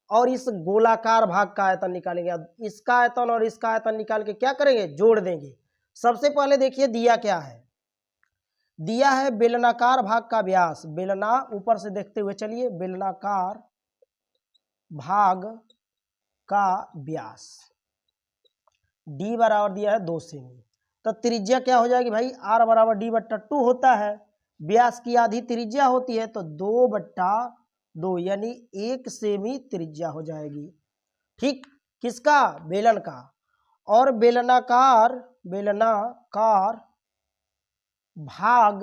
S1: और इस गोलाकार भाग का आयतन निकालेंगे। अब इसका आयतन और इसका आयतन निकाल के क्या करेंगे? जोड़ देंगे। सबसे पहले देखिए दिया क्या है, दिया है बेलनाकार भाग का व्यास। बेलना ऊपर से देखते हुए चलिए, बेलनाकार भाग का व्यास d बराबर दिया है 2 सेमी। तो त्रिज्या क्या हो जाएगी भाई? r बराबर d/2 होता है। व्यास की आधी त्रिज्या होती है, तो 2/2 यानी 1 सेमी त्रिज्या हो जाएगी, ठीक। किसका? बेलन का। और बेलनाकार भाग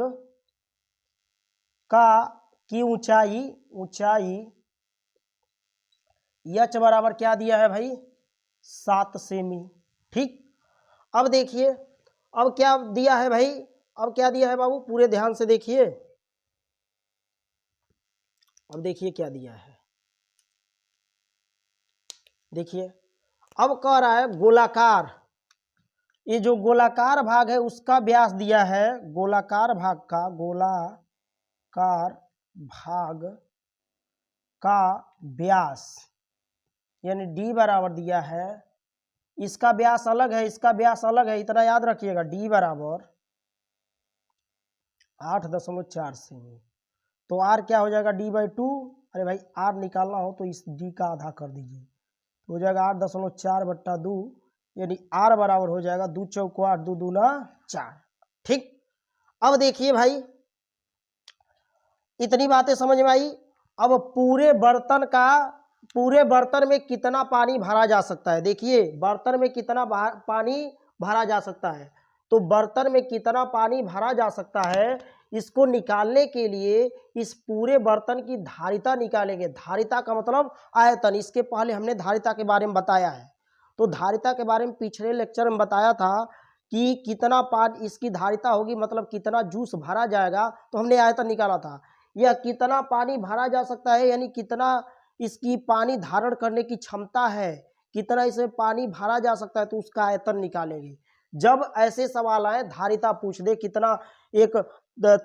S1: का की ऊंचाई h बराबर क्या दिया है भाई? 7 सेमी, ठीक। अब देखिए, अब क्या दिया है भाई? अब क्या दिया है बाबू? पूरे ध्यान से देखिए। अब देखिए क्या दिया है, देखिए। अब कह रहा है गोलाकार, ये जो गोलाकार भाग है उसका व्यास दिया है, गोलाकार भाग का व्यास यानी d बराबर दिया है। इसका व्यास अलग है, इसका व्यास अलग है, इतना याद रखिएगा। d बराबर 8.4 सेमी। तो r क्या हो जाएगा? d/2। अरे भाई r निकालना हो तो इस d का आधा कर दीजिए, तो हो जाएगा 8.4/2, यानी r बराबर हो जाएगा 2 चौको 8, 2 दूना 4, ठीक। अब देखिए भाई, इतनी बातें समझ में आई। अब पूरे बर्तन में कितना पानी भरा जा सकता है, देखिए बर्तन में कितना पानी भरा जा सकता है। तो बर्तन में कितना पानी भरा जा सकता है, इसको निकालने के लिए इस पूरे बर्तन की धारिता निकालेंगे। धारिता का मतलब आयतन। इसके पहले हमने धारिता के बारे में बताया है। तो धारिता के बारे में पिछले लेक्चर में बताया था कि कितना पानी इसकी धारिता होगी, मतलब कितना जूस भरा जाएगा, तो हमने आयतन निकाला था। यह कितना पानी भरा जा सकता है यानी कितना इसकी पानी धारण करने की क्षमता है, कितना इसमें पानी भरा जा सकता है, तो उसका आयतन निकालेंगे। जब ऐसे सवाल आए, धारिता पूछ दे, कितना एक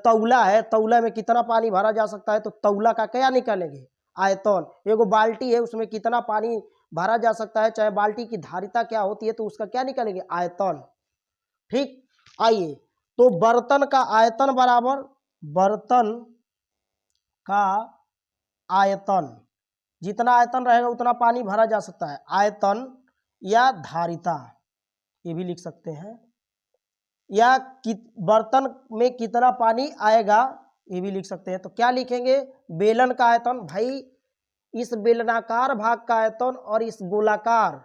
S1: तौला है, तौला में कितना पानी भरा जा सकता है, तो तौला का क्या निकालेंगे? आयतन। एगो बाल्टी है, उसमें कितना पानी भरा जा सकता है, चाहे बाल्टी की धारिता क्या होती है, तो उसका क्या निकालेंगे? आयतन, ठीक। आइए, तो बर्तन का आयतन बराबर बर्तन का आयतन, जितना आयतन रहेगा उतना पानी भरा जा सकता है, आयतन या धारिता ये भी लिख सकते हैं, या बर्तन में कितना पानी आएगा ये भी लिख सकते हैं। तो क्या लिखेंगे, बेलन का आयतन, भाई इस बेलनाकार भाग का आयतन और इस गोलाकार,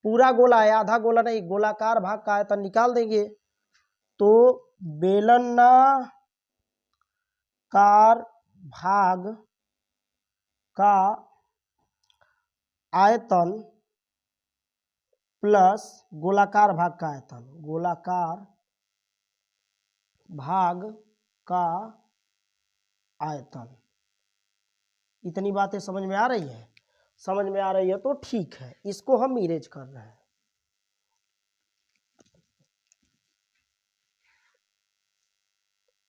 S1: पूरा गोला है आधा गोला नहीं, गोलाकार भाग का आयतन निकाल देंगे। तो बेलनाकार भाग का आयतन प्लस गोलाकार भाग का आयतन, गोलाकार भाग का आयतन। इतनी बातें समझ में आ रही है? समझ में आ रही है तो ठीक है, इसको हम इरेज कर रहे हैं।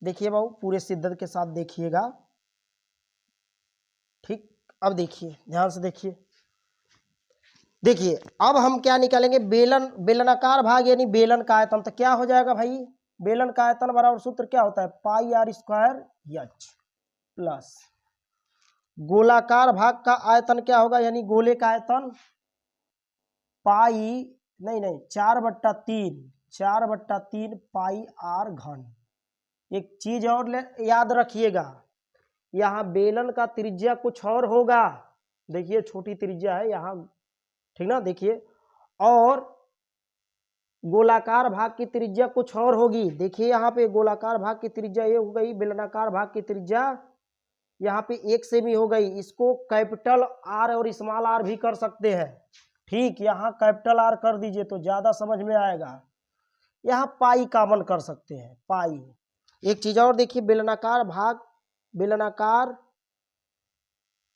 S1: देखिए बाबू पूरे शिद्दत के साथ देखिएगा, ठीक। अब देखिए ध्यान से देखिए, देखिए अब हम क्या निकालेंगे, बेलनाकार भाग यानी बेलन का आयतन। तो क्या हो जाएगा भाई, बेलन का आयतन बराबर सूत्र क्या होता है, पाई आर स्क्वायर एच प्लस गोलाकार भाग का आयतन क्या होगा, यानी गोले का आयतन पाई नहीं 4/3 पाई आर घन। एक चीज और याद रखिएगा, यहाँ बेलन का त्रिज्या कुछ और होगा, देखिए छोटी त्रिज्या है यहाँ, ठीक ना, देखिए, और गोलाकार भाग की त्रिज्या कुछ और होगी। देखिए यहाँ पे गोलाकार भाग की त्रिज्या ये हो गई, बेलनाकार भाग की त्रिज्या यहाँ पे 1 सेमी हो गई। इसको कैपिटल आर और स्मॉल आर भी कर सकते हैं, ठीक। यहाँ कैपिटल आर कर दीजिए तो ज्यादा समझ में आएगा। यहाँ पाई कॉमन कर सकते हैं, पाई। एक चीज और देखिए, बेलनाकार भाग, बेलनाकार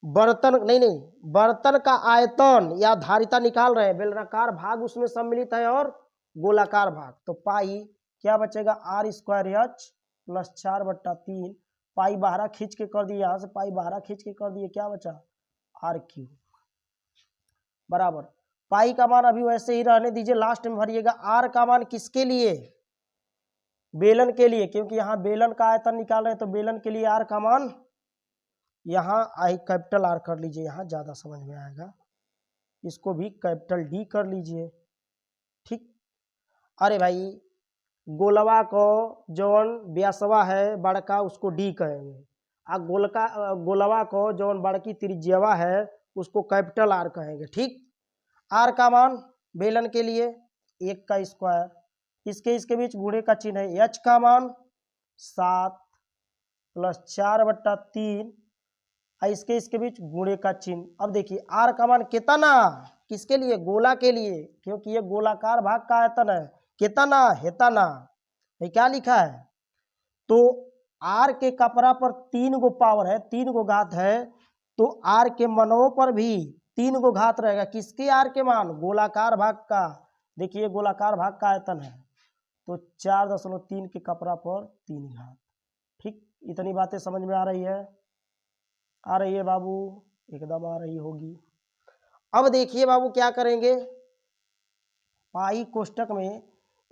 S1: बर्तन नहीं बर्तन का आयतन या धारिता निकाल रहे हैं, बेलनाकार भाग उसमें सम्मिलित है और गोलाकार भाग, तो पाई क्या बचेगा, आर स्क्वायर एच प्लस 4/3 पाई बाहर खींच के कर दिए, यहां से पाई बाहर खींच के कर दिए, क्या बचा, आर क्यू बराबर। पाई का मान अभी वैसे ही रहने दीजिए, लास्ट में भरिएगा। आर का मान किसके लिए, बेलन के लिए, क्योंकि यहाँ बेलन का आयतन निकाल रहे हैं, तो बेलन के लिए आर का मान यहाँ आई कैपिटल आर कर लीजिए, यहाँ ज्यादा समझ में आएगा। इसको भी कैपिटल डी कर लीजिए, ठीक। अरे भाई गोलवा को जौन व्यासवा है बड़का उसको डी कहेंगे, आ गोलवा को जौन बड़की त्रिज्यवा है उसको कैपिटल आर कहेंगे, ठीक। आर का मान बेलन के लिए 1 का स्क्वायर, इसके बीच गुणे का चिन्ह है, एच का मान 7 प्लस 4/3 इसके बीच गुणे का चिन्ह। अब देखिए आर का मान कितना, किसके लिए, गोला के लिए, क्योंकि ये गोलाकार भाग का आयतन है, कितना, हेतना, ये क्या लिखा है, तो आर के कपड़ा पर 3 गो पावर है, 3 गो घात है, तो आर के मनों पर भी 3 गो घात रहेगा, किसके आर के मान, गोलाकार भाग का। देखिए गोलाकार भाग का आयतन है, तो 4.3 के कपड़ा पर 3 घात, ठीक। इतनी बातें समझ में आ रही है, आ रही है बाबू, एकदम आ रही होगी। अब देखिए बाबू क्या करेंगे, पाई कोष्टक में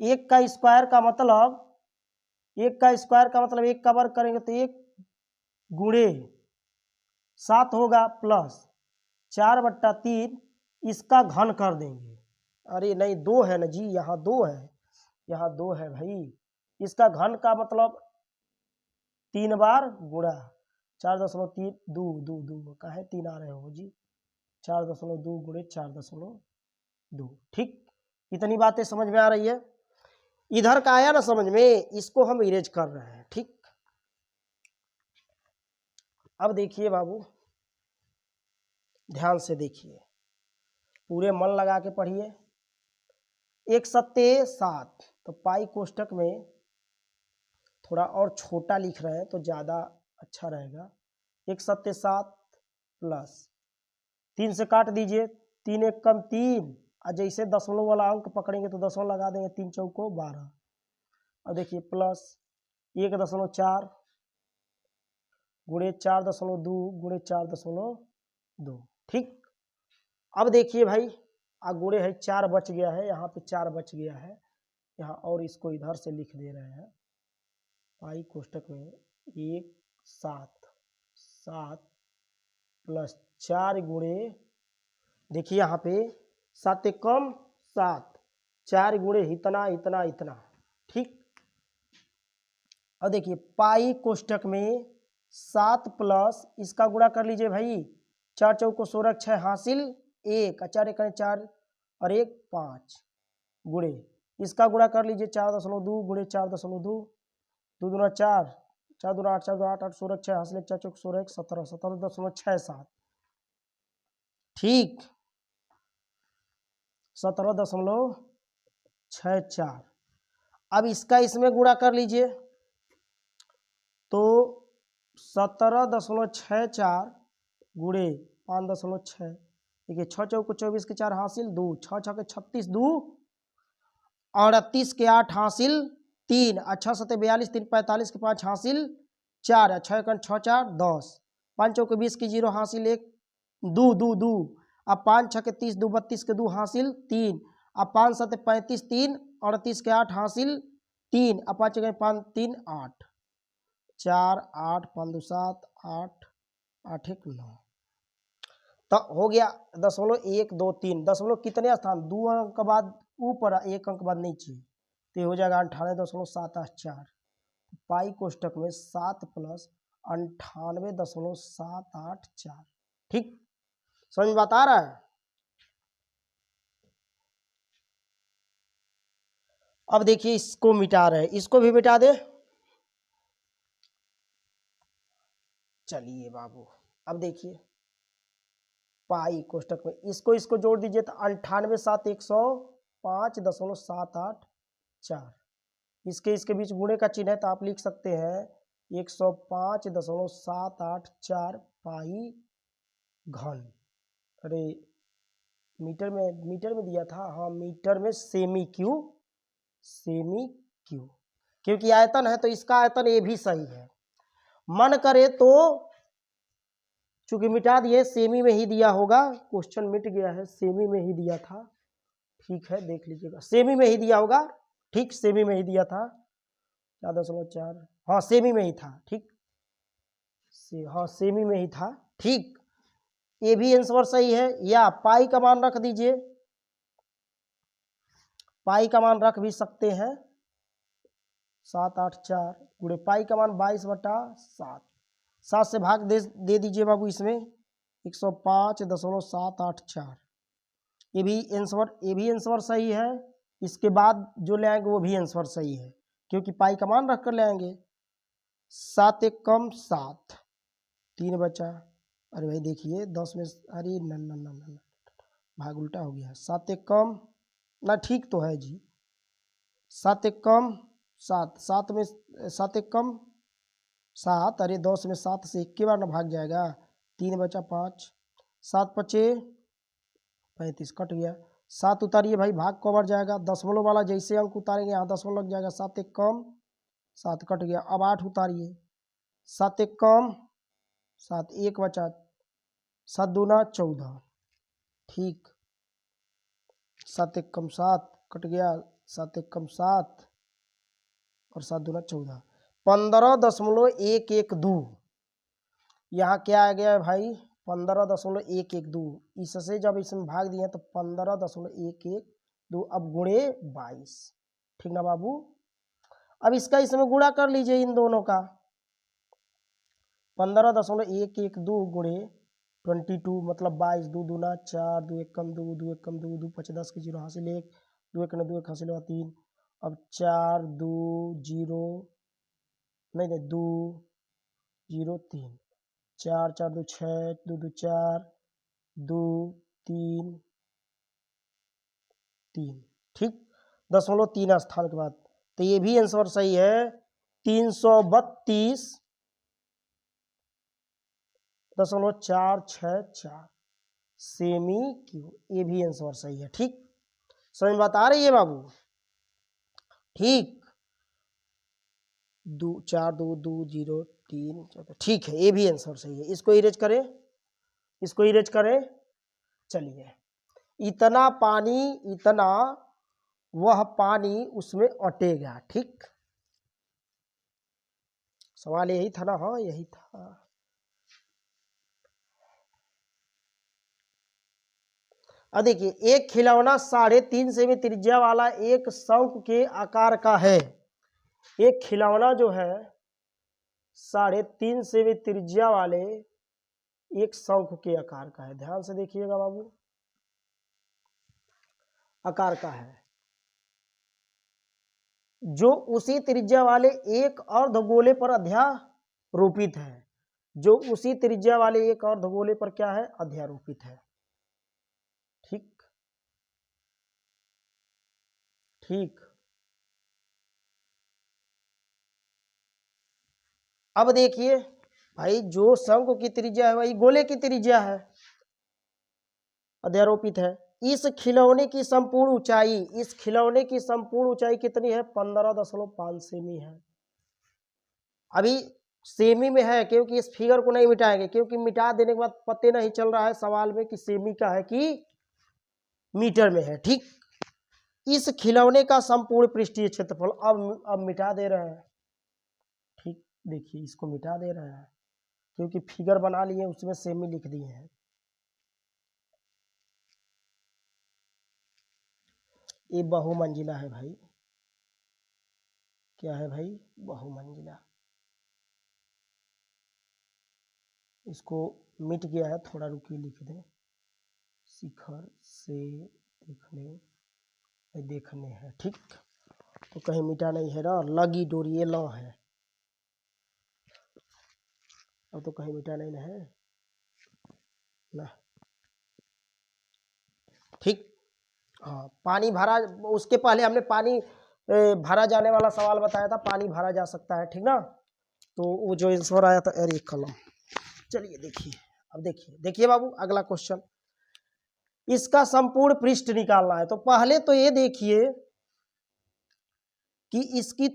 S1: 1 का स्क्वायर का मतलब 1 का वर्ग करेंगे तो 1 गुणे 7 होगा प्लस 4/3 इसका घन कर देंगे। अरे नहीं 2 है ना जी, यहाँ 2 है, यहाँ 2 है भाई, इसका घन का मतलब 3 बार गुणा 4.3 2 काहे 3 आ रहे हो जी, 4.2 गुणे 4.2, ठीक। इतनी बातें समझ में आ रही है, इधर का आया ना समझ में, इसको हम इरेज कर रहे हैं, ठीक। अब देखिए बाबू ध्यान से देखिए, पूरे मन लगा के पढ़िए। 1 सत्ते 7, तो पाई कोष्टक में थोड़ा और छोटा लिख रहे हैं तो ज्यादा अच्छा रहेगा। 1 सत्ते 7 प्लस 3 से काट दीजिए, 3 1 कम 3, और जैसे दशमलव वाला अंक पकड़ेंगे तो दशमलव लगा देंगे, 3 चौको 12। अब देखिए प्लस 1.4 गुणे 4.2 गुणे 4.2, ठीक। अब देखिए भाई गुणे है 4 बच गया है, यहाँ पे 4 बच गया है, यहाँ और इसको इधर से लिख दे रहे हैं पाई कोष्टक में 1 7 7 प्लस 4 गुणे, देखिए यहाँ पे 7 कम 7, 4 गुणे इतना इतना इतना, ठीक। और देखिए पाई कोष्टक में 7 प्लस इसका गुणा कर लीजिए भाई, 4 चौको 16 6 हासिल 1, 4 1 4 और 1 5 गुणे इसका गुणा कर लीजिए 4.2 गुणे 4.2, 2 दूना 4, 4 दूना 8, 4 दूना 8, 8 16 6 हासिल 4 चौक 16 1 17, 17.67, ठीक, 17.64। अब इसका इसमें गुणा कर लीजिए तो 17.64 गुणे 5.6, देखिए 6 चौको 24 के 4 हासिल 2, 6 6 के 36 2 और 38 के 8 हासिल 3, 6 7 42 3 45 के 5 हासिल 4, 6 1 6 4 10, 5 चौके 20 के 0 हासिल 1 2 2 2, अब 5 6 के 30 2 32 के 2 हासिल 3, अब 5 7 35 3 और 38 के 8 हासिल 3, अब 5 1 5 3 8, 4 8 5 2 7 8 8 1 9, तो हो गया 0.123, दशमलव कितने स्थान, 2 अंक के बाद ऊपर 1 अंक बाद नीचे, तो हो जाएगा 98.784। पाई कोष्टक में 7 प्लस 98.784, ठीक, समझ में बात आ रहा है। अब देखिए इसको मिटा रहे हैं, इसको भी मिटा दे, चलिए बाबू। अब देखिए पाई कोष्टक में इसको जोड़ दीजिए तो 98,705.784, इसके बीच गुणे का चिन्ह है तो आप लिख सकते हैं 105.784 पाई घन। अरे मीटर में दिया था, हाँ मीटर में सेमी क्यूब, क्योंकि आयतन है तो इसका आयतन ये भी सही है। मन करे तो चूंकि मिटा दिए सेमी में ही दिया होगा, क्वेश्चन मिट गया है, सेमी में ही दिया था, ठीक है देख लीजिएगा, सेमी में ही दिया होगा, ठीक, सेमी में ही दिया था 4.4, हाँ सेमी में ही था, ठीक, हाँ सेमी में ही था, ठीक, ये भी आंसर सही है। या पाई का मान रख दीजिए, पाई का मान रख भी सकते हैं 784 गुणे पाई का मान 22/7, 7 से भाग दे दीजिए बाबू इसमें 105.784, ये भी आंसर सही है। इसके बाद जो ले आएंगे वो भी आंसर सही है, क्योंकि पाई का मान रख कर ले आएंगे। 7 1 कम 7, 3 बचा, अरे भाई देखिए 10 में, अरे न भाग उल्टा हो गया, 7 1 कम ना, ठीक तो है जी, 7 1 कम 7, 7 में 7 1 कम 7, अरे 10 में 7 से 1 बार ना भाग जाएगा, 3 बचा 5, 7 5 35 कट गया, 7 उतारिए भाई, भाग कवर जाएगा, दशमलव वाला जैसे अंक उतारेंगे यहाँ दशमलव लग जाएगा, 7 1 कम 7 कट गया, अब 8 उतारिए, 7 1 कम 7, 1 बचा, 7 दूना 14, ठीक, 7 1 कम 7 कट गया, 7 1 कम 7 और 7 दूना 14, 15.112, यहाँ क्या आ गया है भाई 15.112, इससे जब इसमें भाग दिए तो 15.112, अब गुणे 22, ठीक ना बाबू। अब इसका इसमें गुणा कर लीजिए इन दोनों का, 15.112 गुणे 22 मतलब 22, 2 दूना 4, 2 1 कम 2, 2 1 कम 2, 2 5 10 के 0 हासिल 1, 2 1 2 1 हासिल 3, अब 4 2 0 नहीं 2 0 3, 4 4 2 6, 2 2 4, 2 3 3, ठीक, 0.3 स्थान के बाद, तो ये भी आंसर सही है 332.464 सेमी क्यूब, ये भी आंसर सही है, ठीक, समझ में बात आ रही है बाबू, ठीक, 2 4 2 2 0 3 14, ठीक है, ये भी आंसर सही है। इसको इरेज करें, चलिए, इतना पानी इतना वह पानी उसमें अटेगा। ठीक, सवाल यही था ना? हाँ यही था। अब देखिए, एक खिलौना 3.5 सेमी त्रिज्या वाला एक शंकु के आकार का है। एक खिलौना जो है 3.5 सेमी त्रिज्या वाले एक शंकु के आकार का है। ध्यान से देखिएगा बाबू, आकार का है, जो उसी त्रिज्या वाले एक अर्धगोले पर अध्यारोपित है। जो उसी त्रिज्या वाले एक अर्धगोले पर क्या है? अध्यारोपित है। ठीक ठीक। अब देखिए भाई, जो शंकु की त्रिज्या है वही गोले की त्रिज्या है, अध्यारोपित है। इस खिलौने की संपूर्ण ऊंचाई, इस खिलौने की संपूर्ण ऊंचाई कितनी है? 15.5 सेमी है। अभी सेमी में है क्योंकि इस फिगर को नहीं मिटाएंगे, क्योंकि मिटा देने के बाद पते नहीं चल रहा है सवाल में कि सेमी का है कि मीटर में है। ठीक, इस खिलौने का संपूर्ण पृष्ठीय क्षेत्रफल, अब मिटा दे रहे हैं। ठीक, देखिए इसको मिटा दे रहे हैं क्योंकि फिगर बना लिए उसमें सेमी लिख दिए हैं। ये बहुमंजिला है भाई। क्या है भाई? बहुमंजिला। इसको मिट गया है, थोड़ा रुकिए लिख दें। शिखर से देखने है। ठीक, तो कहीं मिटा नहीं है ना? लगी डोरी, ये ल है। अब तो कहीं मिटा नहीं है ना? ठीक, हाँ, पानी भरा, उसके पहले हमने पानी भरा जाने वाला सवाल बताया था, पानी भरा जा सकता है। ठीक ना? तो वो जो आंसर आया था, अरे कलम। चलिए देखिए, अब देखिए बाबू, अगला क्वेश्चन, इसका संपूर्ण पृष्ठ निकालना है। तो पहले तो ये देखिए कि इसकी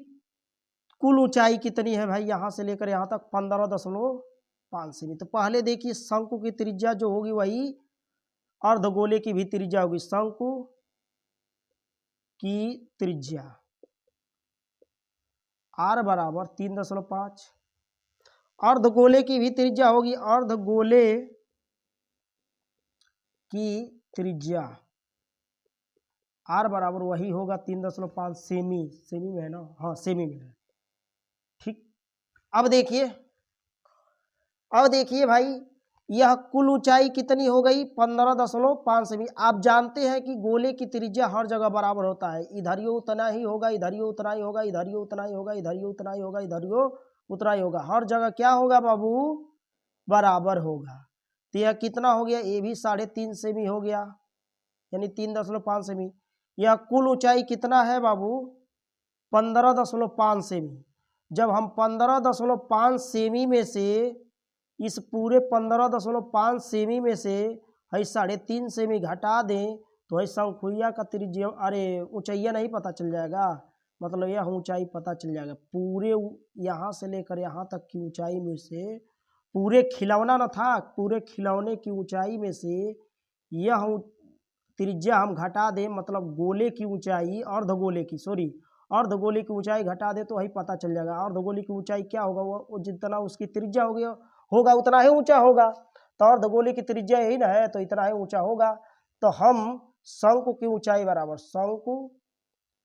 S1: कुल ऊंचाई कितनी है भाई, यहां से लेकर यहां तक 15.5 सेमी। तो पहले देखिए, शंकु की त्रिज्या जो होगी वही अर्धगोले की भी त्रिज्या होगी। शंकु की त्रिज्या r बराबर 3.5, अर्धगोले की भी त्रिज्या होगी, अर्धगोले की त्रिज्या r बराबर वही होगा 3.5 सेमी। सेमी में है ना? हाँ सेमी में है। ठीक, अब देखिए भाई, यह कुल ऊंचाई कितनी हो गई? 15.5 सेमी। आप जानते हैं कि गोले की त्रिज्या हर जगह बराबर होता है। इधरियो उतना ही होगा, इधरियो उतना ही होगा, इधरियो उतना ही होगा, इधरियो उतना ही होगा, इधरियो उतना ही होगा। हर जगह क्या होगा बाबू? बराबर होगा। तो यह कितना हो गया? ये भी 3.5 सेमी हो गया, यानी 3.5 सेमी। यह कुल ऊंचाई कितना है बाबू? 15.5 सेमी। जब हम 15.5 सेमी में से, इस पूरे 15.5 सेमी में से 3.5 सेमी घटा दें तो है शंकुइया का त्रिज्या, अरे ऊंचाइया नहीं पता चल जाएगा, मतलब यह ऊंचाई पता चल जाएगा। पूरे यहाँ से लेकर यहाँ तक की ऊंचाई में से, पूरे खिलौना न था, पूरे खिलौने की ऊंचाई में से यह त्रिज्या हम घटा दें, मतलब गोले की ऊंचाई, अर्धगोले की, सॉरी, अर्धगोले की ऊंचाई घटा दे तो वही पता चल जाएगा। अर्धगोले की ऊंचाई क्या होगा? वो जितना उसकी त्रिज्या होगा उतना ही ऊंचा होगा। तो अर्धगोले की त्रिज्या यही ना है, तो इतना ही ऊंचा होगा। तो हम शंकु की ऊंचाई बराबर, शंकु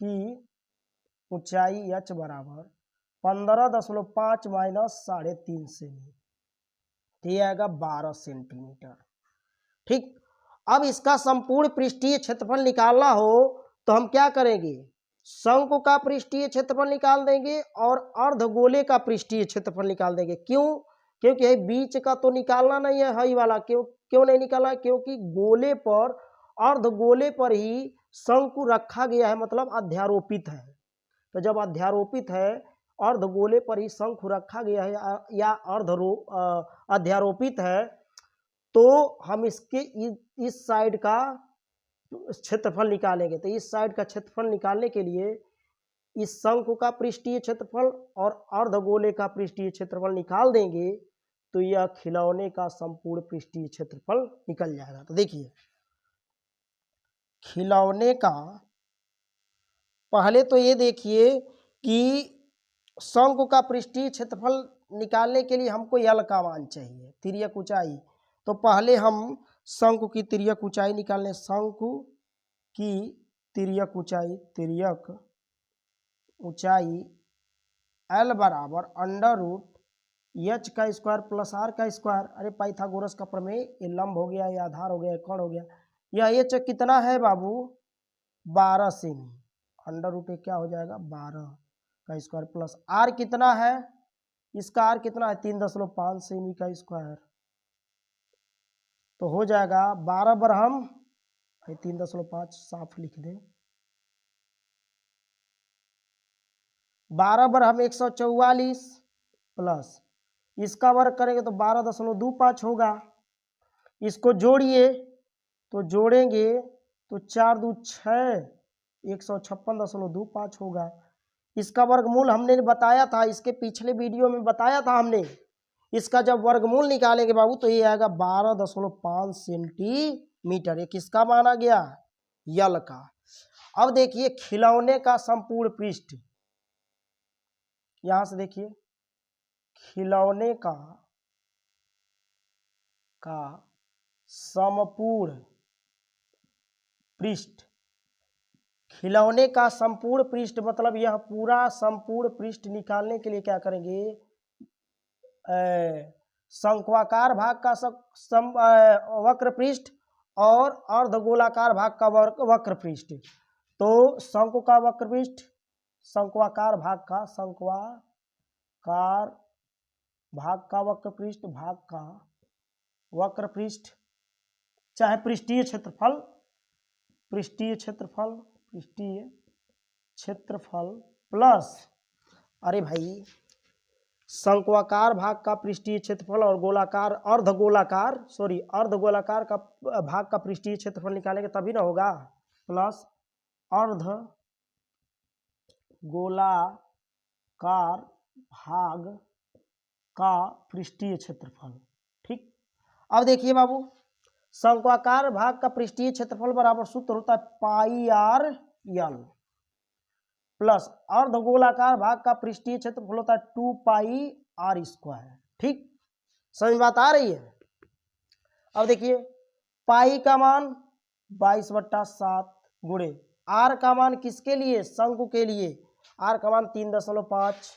S1: की ऊंचाई h बराबर 15.5 माइनस 3.5 सेमी, तो ये आएगा 12 सेंटीमीटर। ठीक, अब इसका संपूर्ण पृष्ठीय क्षेत्रफल निकालना हो तो हम क्या करेंगे? शंकु का पृष्ठीय क्षेत्रफल निकाल देंगे और अर्धगोले का पृष्ठीय क्षेत्रफल निकाल देंगे। क्यों? क्योंकि बीच का तो निकालना नहीं है, हई वाला। क्यों नहीं निकाला? क्योंकि गोले पर, अर्धगोले पर ही शंकु रखा गया है, मतलब अध्यारोपित है। तो जब अध्यारोपित है, अर्धगोले पर ही शंकु रखा गया है या अध्यारोपित है, तो हम इसके इस साइड का क्षेत्रफल निकालेंगे। तो इस साइड का क्षेत्रफल निकालने के लिए इस शंकु का पृष्ठीय क्षेत्रफल और अर्धगोले का पृष्ठीय क्षेत्रफल निकाल देंगे तो यह खिलौने का संपूर्ण पृष्ठीय क्षेत्रफल निकल जाएगा। तो देखिए, खिलौने का पहले तो ये देखिए कि शंकु का पृष्ठीय क्षेत्रफल निकालने के लिए हमको यल का मान चाहिए, तिर्यक ऊंचाई। तो पहले हम शंकु की तिर्यक ऊंचाई निकालने, शंकु की तिर्यक ऊंचाई एल बराबर अंडर रूट एच का स्क्वायर प्लस आर का स्क्वायर। अरे पाइथागोरस का प्रमेय, ये लंब हो गया, ये आधार हो गया, ये कोण हो गया। यह एच कितना है बाबू, 12 सेमी। अंडर रूट क्या हो जाएगा, 12 का स्क्वायर प्लस आर कितना है, इसका आर कितना है, 3.5 सेमी का स्क्वायर। तो हो जाएगा 12 बरहम 3.5 साफ लिख दें, 12 बरहम 144 प्लस इसका वर्ग करेंगे तो 12.25 होगा। इसको जोड़िए तो जोड़ेंगे तो 4 दूनी 6, 156.25 होगा। इसका वर्गमूल हमने बताया था, इसके पिछले वीडियो में बताया था हमने। इसका जब वर्गमूल निकालेंगे बाबू तो ये आएगा 12.5 सेंटीमीटर। ये किसका माना गया, यल का। अब देखिए खिलौने का संपूर्ण पृष्ठ, यहां से देखिए खिलौने का समपूर्ण पृष्ठ, खिलौने का संपूर्ण पृष्ठ मतलब यह पूरा संपूर्ण पृष्ठ निकालने के लिए क्या करेंगे, शंक्वाकार भाग का वक्र पृष्ठ और अर्धगोलाकार भाग का वक्र पृष्ठ। तो शंकु का वक्र पृष्ठ, शंक्वाकार भाग का वक्र पृष्ठ चाहे पृष्ठीय क्षेत्रफल प्लस, अरे भाई शंक्वाकार भाग का पृष्ठीय क्षेत्रफल और अर्धगोलाकार का भाग का पृष्ठीय क्षेत्रफल निकालेंगे तभी ना होगा, प्लस अर्धगोलाकार भाग का पृष्ठीय क्षेत्रफल। ठीक, अब देखिए बाबू शंक्वाकार भाग का पृष्ठीय क्षेत्रफल बराबर सूत्र होता है पाई आर यल प्लस अर्धगोलाकार भाग का पृष्ठीय क्षेत्रफल होता है 2 पाई आर स्क्वायर। ठीक, समझ में बात आ रही है। अब देखिए पाई का मान 22/7 गुणे आर का मान किसके लिए, शंकु के लिए, आर का मान 3.5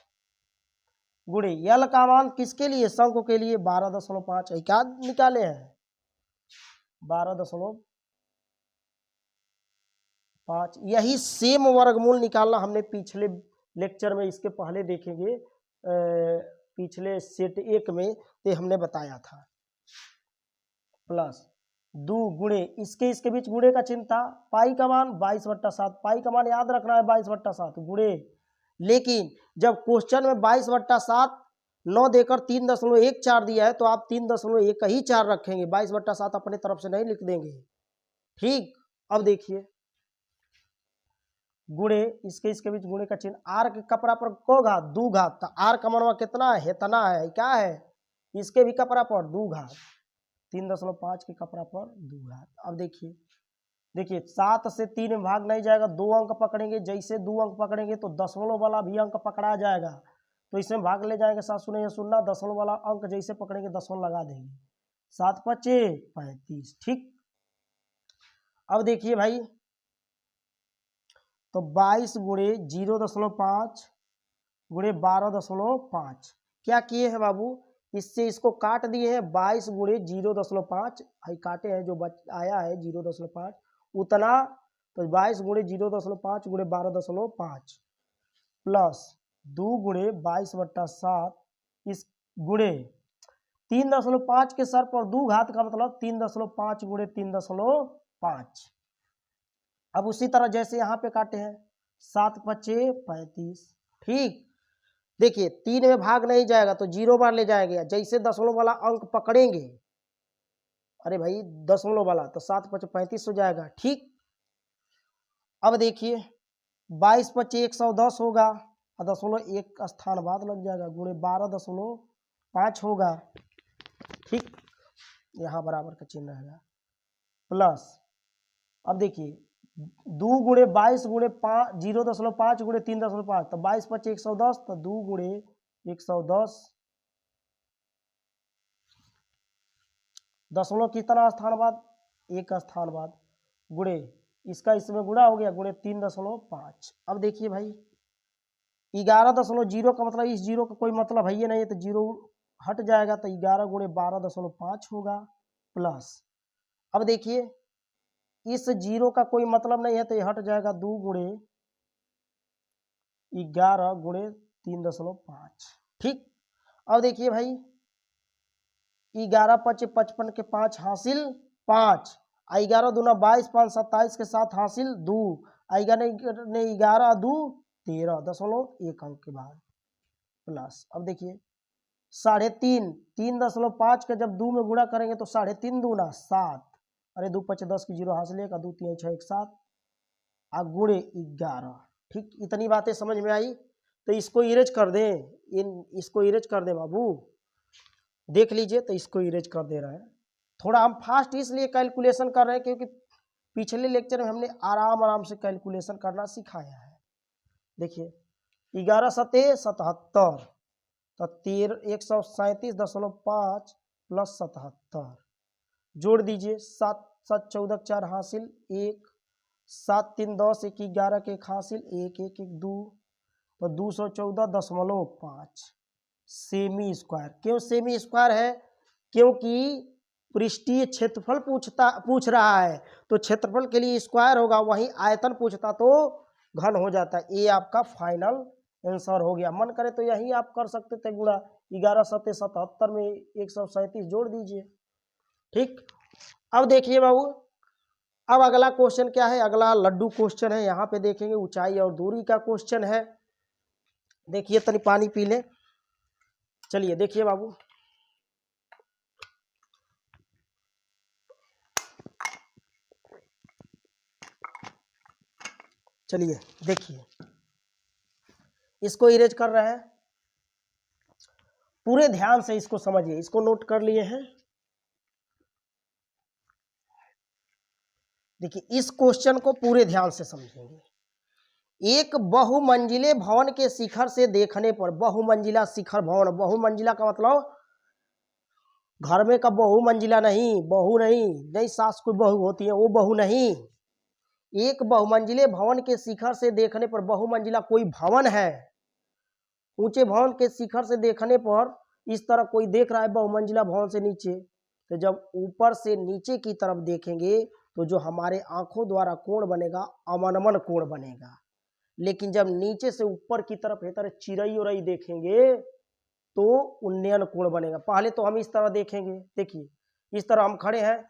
S1: गुणे यल का मान किसके लिए, शंकु के लिए 12.5। क्या निकाले हैं, 12.5। यही सेम वर्गमूल निकालना हमने पिछले लेक्चर में, इसके पहले देखेंगे पिछले सेट 1 में तो हमने बताया था। प्लस 2 गुणे इसके बीच गुणे का चिन्ह था, पाई का मान 22/7, पाई का मान याद रखना है 22/7 गुणे। लेकिन जब क्वेश्चन में 22/7 9 देकर 3.14 दिया है तो आप 3.14 रखेंगे, 22/7 अपने तरफ से नहीं लिख देंगे। ठीक, अब देखिए गुणे इसके बीच गुणे का चिन्ह, आर के कपड़ा पर को घात 2 घात, तो आर का मनवा कितना है, इतना है, क्या है, इसके भी कपड़ा पर 2 घात, 3.5 के कपड़ा पर 2 घात। अब देखिए 7 से 3 में भाग नहीं जाएगा, 2 अंक पकड़ेंगे, जैसे 2 अंक पकड़ेंगे तो दशमलव वाला भी अंक पकड़ा जाएगा, तो इसमें भाग ले जाएंगे। 7 शून्य शून्य, दशमलव वाला अंक जैसे पकड़ेंगे दशमलव लगा देंगे, 7 पचे 35। ठीक, अब देखिए भाई तो 22 गुणे 0.5 गुणे 12.5 क्या किए हैं बाबू, इससे इसको काट दिए हैं। 22 गुणे 0.5 काटे हैं, जो आया है 0.5 उतना, तो 22 गुणे 0.5 गुणे 12.5 प्लस 2 गुणे 22/7 इस गुणे 3.5 के सर पर 2 घात का मतलब 3.5 गुणे 3.5। अब उसी तरह जैसे यहाँ पे काटे हैं 7 पचे 35। ठीक, देखिए 3 में भाग नहीं जाएगा तो 0 बार ले जाएगा, जैसे दशमलव वाला अंक पकड़ेंगे, अरे भाई दशमलव वाला, तो 7 पचे 35 हो जाएगा। ठीक, अब देखिए 22 पचे 110 होगा, और दशमलव 1 स्थान बाद लग जाएगा, गुणे 12.5 होगा। ठीक, यहाँ बराबर का चिन्ह रहेगा, प्लस अब देखिए 2 गुणे 22 गुणे 5 0.5 गुणे 3.5 तो 22 × 5 110 तो 2 गुणे 110 दशमलव कितना स्थान बाद, एक स्थान बाद, गुणे इसका इसमें गुणा हो गया गुणे 3.5। अब देखिए भाई 11.0 का मतलब इस जीरो का कोई मतलब है ये नहीं है तो जीरो हट जाएगा तो 11 गुणे 12.5 होगा प्लस। अब देखिए इस जीरो का कोई मतलब नहीं है तो ये हट जाएगा 2 गुणे 11 गुणे 3.5। ठीक, अब देखिए भाई 11 × 5 = 55 के 5 हासिल 5, 11 दूना 22 5 27 के 7 हासिल 2, 11 ने 11 2 13.1 अंक के बाद प्लस। अब देखिए 3.5 3.5 का जब 2 में गुणा करेंगे तो 3.5 दूना 7, अरे 2 × 5 = 10 की जीरो हासिल 1 2 3 6 1 7 आ गुणे 11। ठीक, इतनी बातें समझ में आई तो इसको इरेज कर दें, इसको इरेज कर दें बाबू, देख लीजिए तो इसको इरेज कर दे रहे हैं। थोड़ा हम फास्ट इसलिए कैलकुलेशन कर रहे हैं क्योंकि पिछले लेक्चर में हमने आराम से कैलकुलेशन करना सिखाया है। देखिए 11 × 7 = 77 तो 137.5 प्लस 77 जोड़ दीजिए 7 7 14 4 हासिल 1, 7 3 10 1 11 के 1 हासिल 1 1 1 2 तो 214.5 सेमी स्क्वायर। क्यों सेमी स्क्वायर है? क्योंकि पृष्ठीय क्षेत्रफल पूछ रहा है तो क्षेत्रफल के लिए स्क्वायर होगा, वहीं आयतन पूछता तो घन हो जाता है। ये आपका फाइनल आंसर हो गया। मन करे तो यही आप कर सकते थे गुणा 11 × 7 = 77 में 137 जोड़ दीजिए। ठीक, अब देखिए बाबू अब अगला क्वेश्चन क्या है, अगला लड्डू क्वेश्चन है। यहाँ पे देखेंगे ऊंचाई और दूरी का क्वेश्चन है। देखिए तनी पानी पी ले। चलिए देखिए बाबू चलिए देखिए इसको इरेज कर रहे हैं, पूरे ध्यान से इसको समझिए, इसको नोट कर लिए हैं। देखिए इस क्वेश्चन को पूरे ध्यान से समझेंगे। एक बहुमंजिले भवन के शिखर से देखने पर, बहुमंजिला शिखर भवन, बहुमंजिला का मतलब घर में का बहुमंजिला नहीं, बहू नहीं सास कोई बहू होती है वो बहू नहीं। एक बहुमंजिले भवन के शिखर से देखने पर, बहुमंजिला कोई भवन है, ऊंचे भवन के शिखर से देखने पर इस तरह कोई देख रहा है बहुमंजिला भवन से नीचे, तो जब ऊपर से नीचे की तरफ देखेंगे तो जो हमारे आंखों द्वारा कोण बनेगा अवनमन कोण बनेगा। लेकिन जब नीचे से ऊपर की तरफ इस तरह चिरई उरई देखेंगे तो उन्नयन कोण बनेगा। पहले तो हम इस तरह देखेंगे, देखिए इस तरह हम खड़े हैं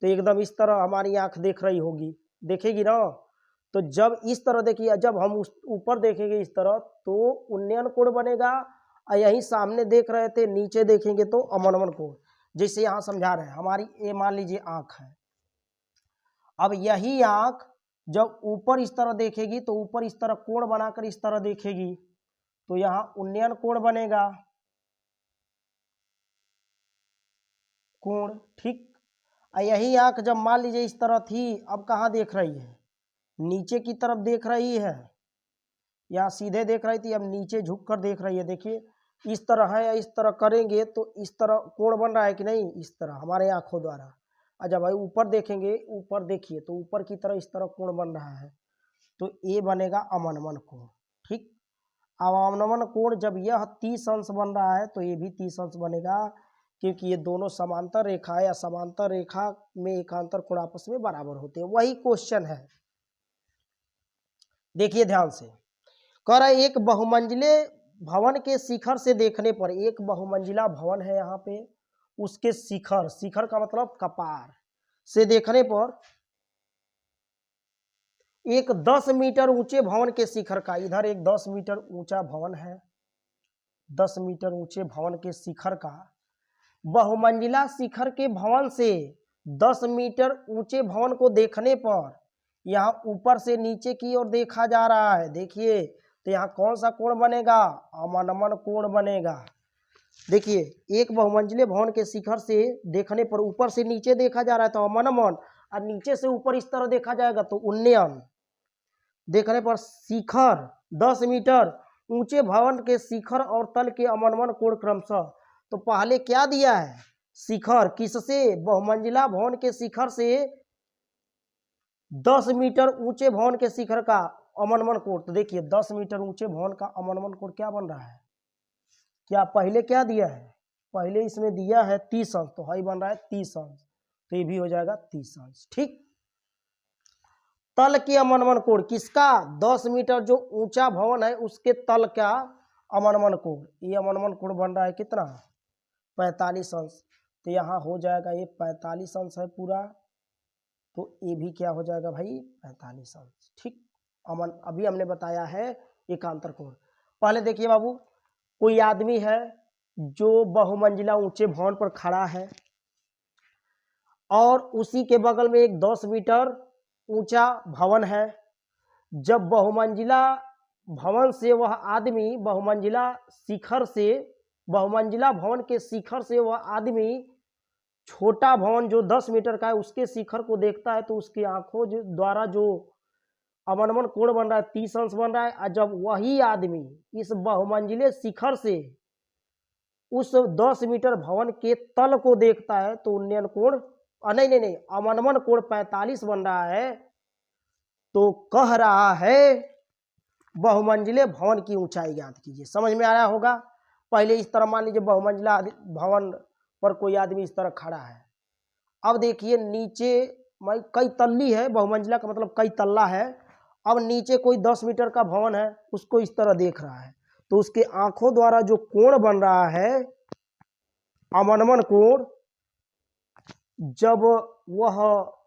S1: तो एकदम इस तरह हमारी आंख देख रही होगी, देखेगी ना। तो जब इस तरह देखिए, जब हम उस ऊपर देखेंगे इस तरह तो उन्नयन कोण बनेगा, और यही सामने देख रहे थे नीचे देखेंगे तो अवनमन कोण। जैसे यहाँ समझा रहे हैं, हमारी ये मान लीजिए आंख है, अब यही आंख जब ऊपर इस तरह देखेगी तो ऊपर इस तरह कोण बनाकर इस तरह देखेगी तो यहाँ उन्नयन कोण बनेगा, कोण। ठीक, यही आंख जब मान लीजिए इस तरह थी, अब कहाँ देख रही है, नीचे की तरफ देख रही है, यहाँ सीधे देख रही थी अब नीचे झुक कर देख रही है। देखिए इस तरह है, इस तरह करेंगे तो इस तरह कोण बन रहा है कि नहीं, इस तरह हमारे आंखों द्वारा। और जब भाई ऊपर देखेंगे, ऊपर देखिए तो ऊपर की तरह इस तरह कोण बन रहा है तो ये बनेगा अवनमन कोण। ठीक, अवनमन कोण जब यह 30 अंश बन रहा है तो ये भी 30 अंश बनेगा, क्योंकि ये दोनों समांतर रेखा या समांतर रेखा में एकांतर कोण आपस में बराबर होते हैं। वही क्वेश्चन है, देखिए ध्यान से। कह रहा है एक बहुमंजिले भवन के शिखर से देखने पर, एक बहुमंजिला भवन है यहाँ पे, उसके शिखर, शिखर का मतलब कपार से देखने पर एक 10 मीटर ऊंचे भवन के शिखर का, इधर एक 10 मीटर ऊंचा भवन है, 10 मीटर ऊंचे भवन के शिखर का, बहुमंजिला शिखर के भवन से 10 मीटर ऊंचे भवन को देखने पर यहाँ ऊपर से नीचे की ओर देखा जा रहा है। देखिए तो यहाँ कौन सा कोण बनेगा, अवनमन कोण बनेगा। देखिए एक बहुमंजिले भवन के शिखर से देखने पर ऊपर से नीचे देखा जा रहा है तो अवनमन, और नीचे से ऊपर इस तरह देखा जाएगा तो उन्नयन देखने पर शिखर 10 मीटर ऊंचे भवन के शिखर और तल के अवनमन कोण क्रमशः। तो पहले क्या दिया है, शिखर, किससे, बहुमंजिला भवन के शिखर से 10 मीटर ऊंचे भवन के शिखर का अवनमन कोण। तो देखिए 10 मीटर ऊंचे भवन का अवनमन कोण क्या बन रहा है, क्या पहले क्या दिया है, पहले इसमें दिया है 30 अंश, तो हाई बन रहा है 30 अंश, तो ये भी हो जाएगा 30 अंश। ठीक, तल के अवनमन कोण किसका, 10 मीटर जो ऊंचा भवन है उसके तल का अवनमन कोण, ये अवनमन कोण बन रहा है कितना, 45 अंश। तो यहाँ हो जाएगा ये 45 अंश है पूरा, तो ये भी क्या हो जाएगा भाई 45 अंश। ठीक, अभी हमने बताया है एकांतर कोण। पहले देखिए बाबू, कोई आदमी है जो बहुमंजिला ऊंचे भवन पर खड़ा है और उसी के बगल में एक 10 मीटर ऊंचा भवन है। जब बहुमंजिला भवन से वह आदमी बहुमंजिला भवन के शिखर से वह आदमी छोटा भवन जो 10 मीटर का है उसके शिखर को देखता है, तो उसकी आंखों द्वारा जो अवनमन कोण बन रहा है 30 अंश बन रहा है। और जब वही आदमी इस बहुमंजिले शिखर से उस 10 मीटर भवन के तल को देखता है तो उन्नयन कोण नहीं अवनमन कोण 45 बन रहा है। तो कह रहा है बहुमंजिले भवन की ऊंचाई ज्ञात कीजिए। समझ में आया होगा। पहले इस तरह मान लीजिए बहुमंजिला भवन पर कोई आदमी इस तरह खड़ा है। अब देखिए नीचे कई तल्ली है, बहुमंजिला का मतलब कई तल्ला है। अब नीचे कोई 10 मीटर का भवन है, उसको इस तरह देख रहा है, तो उसके आंखों द्वारा जो कोण बन रहा है अवनमन कोण, जब वह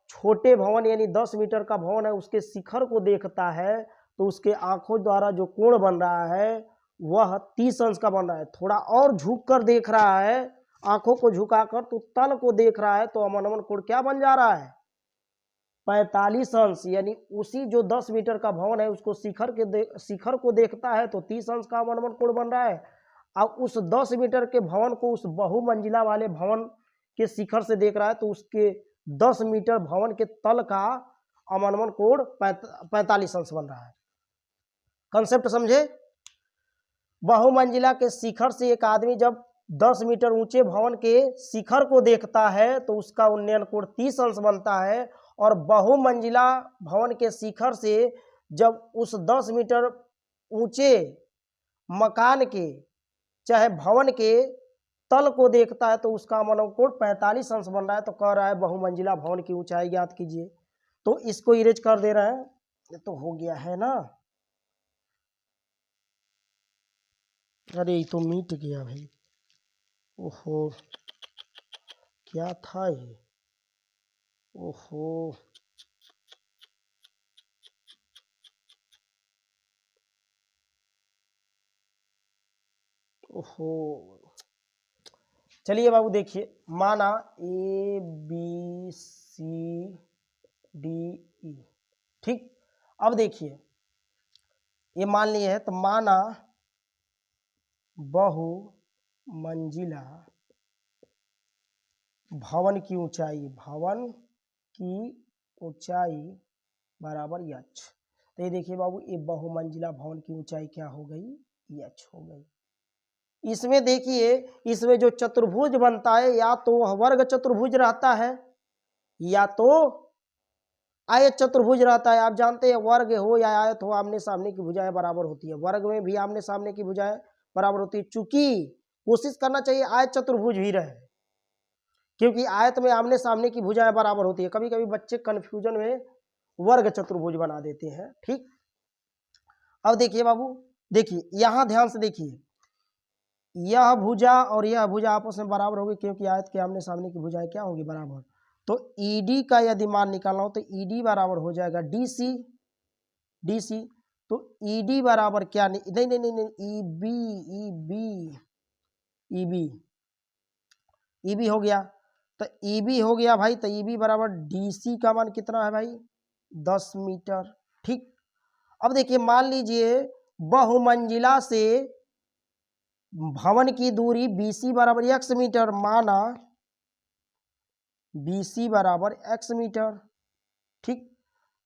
S1: छोटे भवन यानी 10 मीटर का भवन है उसके शिखर को देखता है, तो उसके आंखों द्वारा जो कोण बन रहा है वह 30 अंश का बन रहा है। थोड़ा और झुक कर देख रहा है, आंखों को झुकाकर, तो तल को देख रहा है, तो अवनमन कोण क्या बन जा रहा है 45 अंश। यानी उसी जो 10 मीटर का भवन है उसको शिखर को देखता है तो 30 अंश का अवनमन कोण बन रहा है। अब उस 10 मीटर के भवन को उस बहुमंजिला वाले भवन के शिखर से देख रहा है, तो उसके 10 मीटर भवन के तल का अवनमन कोण 45 अंश बन रहा है। कंसेप्ट समझे। बहुमंजिला के शिखर से एक आदमी जब 10 मीटर ऊंचे भवन के शिखर को देखता है तो उसका उन्नयन कोण 30 अंश बनता है। और बहुमंजिला भवन के शिखर से जब उस 10 मीटर ऊंचे मकान के चाहे भवन के तल को देखता है तो उसका अवनमन कोण 45 अंश बन रहा है। तो कह रहा है बहुमंजिला भवन की ऊंचाई ज्ञात कीजिए। तो इसको इरेज कर दे रहे हैं, ये तो हो गया है ना। अरे ये तो मिट गया भाई, ओहो क्या था ये, ओहो ओहो। चलिए बाबू देखिए, माना A B C D E, ठीक। अब देखिए ये मान लिए है, तो माना बहुमंजिला भवन की ऊंचाई बराबर h। तो ये देखिए बाबू, ये बहुमंजिला भवन की ऊंचाई क्या हो गई, h हो गई। इसमें देखिए, इसमें जो चतुर्भुज बनता है या तो वह वर्ग चतुर्भुज रहता है या तो आयत चतुर्भुज रहता है। आप जानते हैं वर्ग हो या आयत हो, आमने सामने की भुजाएं बराबर होती है। वर्ग में भी आमने सामने की भुजाएं बराबर होती है। चूंकि कोशिश करना चाहिए आयत चतुर्भुज ही रहे, क्योंकि आयत में आमने सामने की भुजाएं बराबर होती है। कभी कभी बच्चे कंफ्यूजन में वर्ग चतुर्भुज बना देते हैं, ठीक। अब देखिए बाबू, देखिए यहां ध्यान से देखिए, यह भुजा और यह भुजा आपस में बराबर होगी, क्योंकि आयत के आमने सामने की भुजाएं क्या होगी, बराबर। तो ED का यदि मान निकालना हो तो ED बराबर हो जाएगा DC। तो ED बराबर क्या, EB हो गया। तो EB हो गया भाई, तो EB बराबर DC का मान कितना है भाई, 10 मीटर, ठीक। अब देखिए मान लीजिए बहुमंजिला से भवन की दूरी BC बराबर x मीटर, माना BC बराबर x मीटर, ठीक।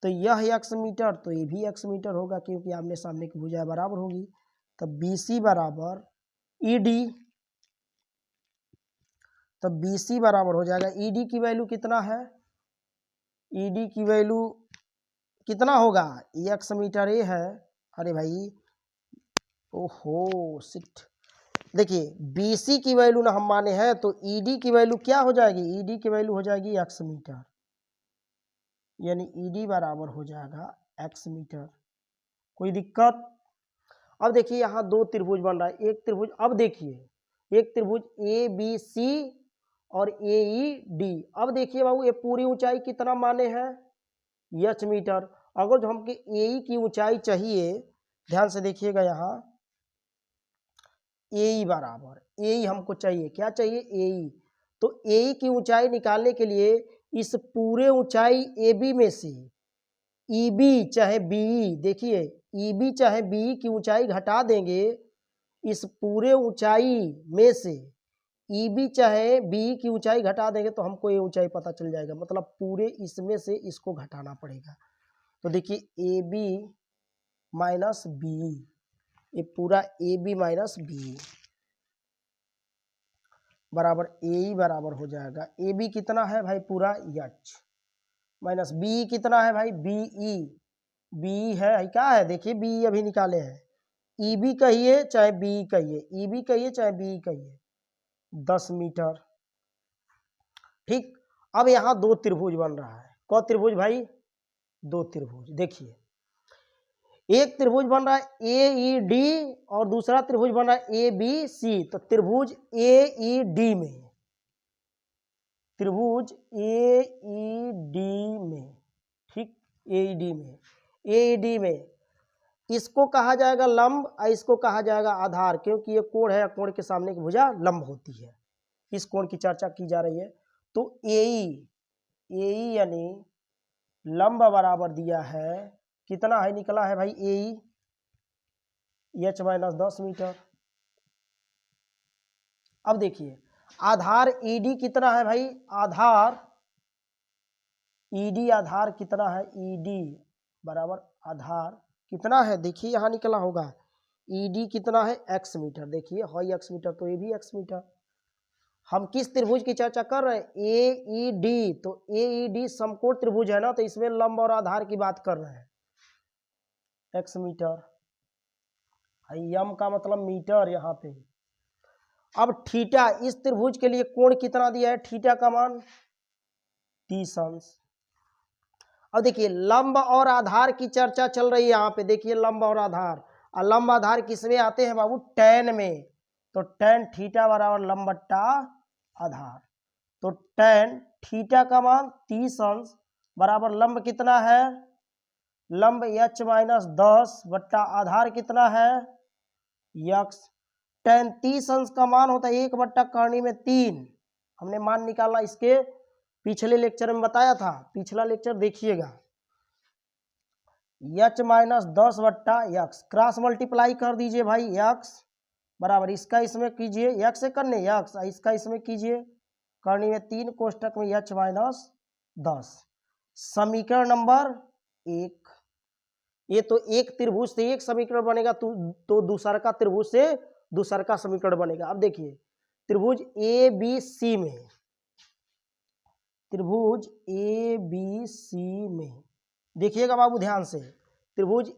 S1: तो यह एक्स मीटर, तो ये भी एक्स मीटर होगा क्योंकि आमने सामने की भुजाएं बराबर होगी। तो BC बराबर ED, तो BC बराबर हो जाएगा, ED की वैल्यू कितना है, ED की वैल्यू कितना होगा, एक्स मीटर ए है। अरे भाई ओहो सिट, देखिए BC की वैल्यू ना हम माने हैं, तो ED की वैल्यू क्या हो जाएगी, ED की वैल्यू हो जाएगी एक्स मीटर, यानी ED बराबर हो जाएगा एक्स मीटर। कोई दिक्कत? अब देखिए यहाँ दो त्रिभुज बन रहा है, एक त्रिभुज, अब देखिए एक त्रिभुज ABC और AED। अब देखिए बाबू ये पूरी ऊंचाई कितना माने हैं, एच मीटर। अगर जो हमको AE की ऊंचाई चाहिए, ध्यान से देखिएगा यहाँ AE बराबर, AE हमको चाहिए, क्या चाहिए, AE। तो AE की ऊंचाई निकालने के लिए इस पूरे ऊंचाई AB में से EB चाहे BE, देखिए EB चाहे BE की ऊंचाई घटा देंगे, इस पूरे ऊंचाई में से EB चाहे BE की ऊंचाई घटा देंगे तो हमको ये ऊंचाई पता चल जाएगा, मतलब पूरे इसमें से इसको घटाना पड़ेगा। तो देखिए AB माइनस BE, ये पूरा AB माइनस BE बराबर AE बराबर हो जाएगा, AB कितना है भाई पूरा H, माइनस BE कितना है भाई BE है क्या है, देखिए BE अभी निकाले हैं, EB कहिए चाहे BE कहिए, EB कहिए चाहे BE कहिए, 10 मीटर। ठीक। अब यहाँ दो त्रिभुज बन रहा है, कौन त्रिभुज भाई, दो त्रिभुज। देखिए एक त्रिभुज बन रहा है AED और दूसरा त्रिभुज बन रहा है ABC। तो त्रिभुज AED में, त्रिभुज AED में, ठीक, AED में इसको कहा जाएगा लंब और इसको कहा जाएगा आधार, क्योंकि ये कोण है, कोण के सामने की भुजा लंब होती है, इस कोण की चर्चा की जा रही है। तो AE यानी लंब बराबर दिया है, कितना है निकला है भाई AE, H माइनस 10 मीटर। अब देखिए आधार ED कितना है भाई, आधार ED आधार कितना है, ED बराबर आधार कितना है, देखिए यहाँ निकला होगा ED कितना है, x मीटर, देखिए है x मीटर, तो ये भी x मीटर। हम किस त्रिभुज की चर्चा कर रहे हैं, AED, तो AED समकोण त्रिभुज है ना, तो इसमें लंब और आधार की बात कर रहे हैं, x मीटर, यम का मतलब मीटर यहाँ पे। अब थीटा, इस त्रिभुज के लिए कोण कितना दिया है, थीटा का मान 30 अंश। अब देखिए लंब और आधार की चर्चा चल रही है यहाँ पे, देखिए लंब और आधार, और लंब आधार किसमें आते हैं बाबू, टैन में। तो टैन थीटा बराबर लंब बट्टा आधार, तो टैन थीटा का मान 30 अंश बराबर लंब कितना है, लंब H माइनस 10 बट्टा आधार कितना है x। टैन 30 अंश का मान होता है 1 बट्टा करनी में 3, हमने मान निकाला, इसके पिछले लेक्चर में बताया था, पिछला लेक्चर देखिएगा। H माइनस 10 बट्टा x, क्रॉस मल्टीप्लाई कर दीजिए भाई, x बराबर इसका इसमें कीजिए, x से करने x, इसका इसमें कीजिए, करनी में 3, कोष्टक में H माइनस 10, समीकरण नंबर 1। ये तो एक त्रिभुज से एक समीकरण बनेगा, तो दूसरा का त्रिभुज से दूसरा का समीकरण बनेगा। अब देखिए त्रिभुज ABC में, त्रिभुज ABC में देखिएगा बाबू ध्यान से, त्रिभुज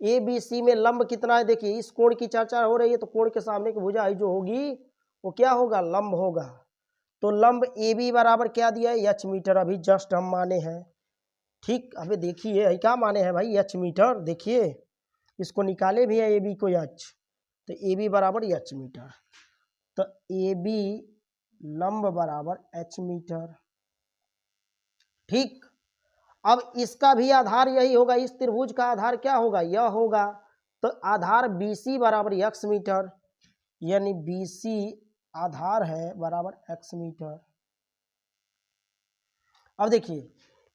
S1: ABC में लंब कितना है, देखिए इस कोण की चर्चा हो रही है, तो कोण के सामने की भुजा जो होगी वो क्या होगा, लंब होगा। तो लंब AB बराबर क्या दिया है, H मीटर, अभी जस्ट हम माने हैं, ठीक। अभी देखिए क्या माने हैं भाई, H मीटर, देखिए इसको निकाले भी है AB को H, तो AB बराबर H मीटर, तो AB लंब बराबर H मीटर, ठीक। अब इसका भी आधार यही होगा, इस त्रिभुज का आधार क्या होगा, यह होगा, तो आधार BC बराबर x मीटर, यानी BC आधार है बराबर x मीटर। अब देखिए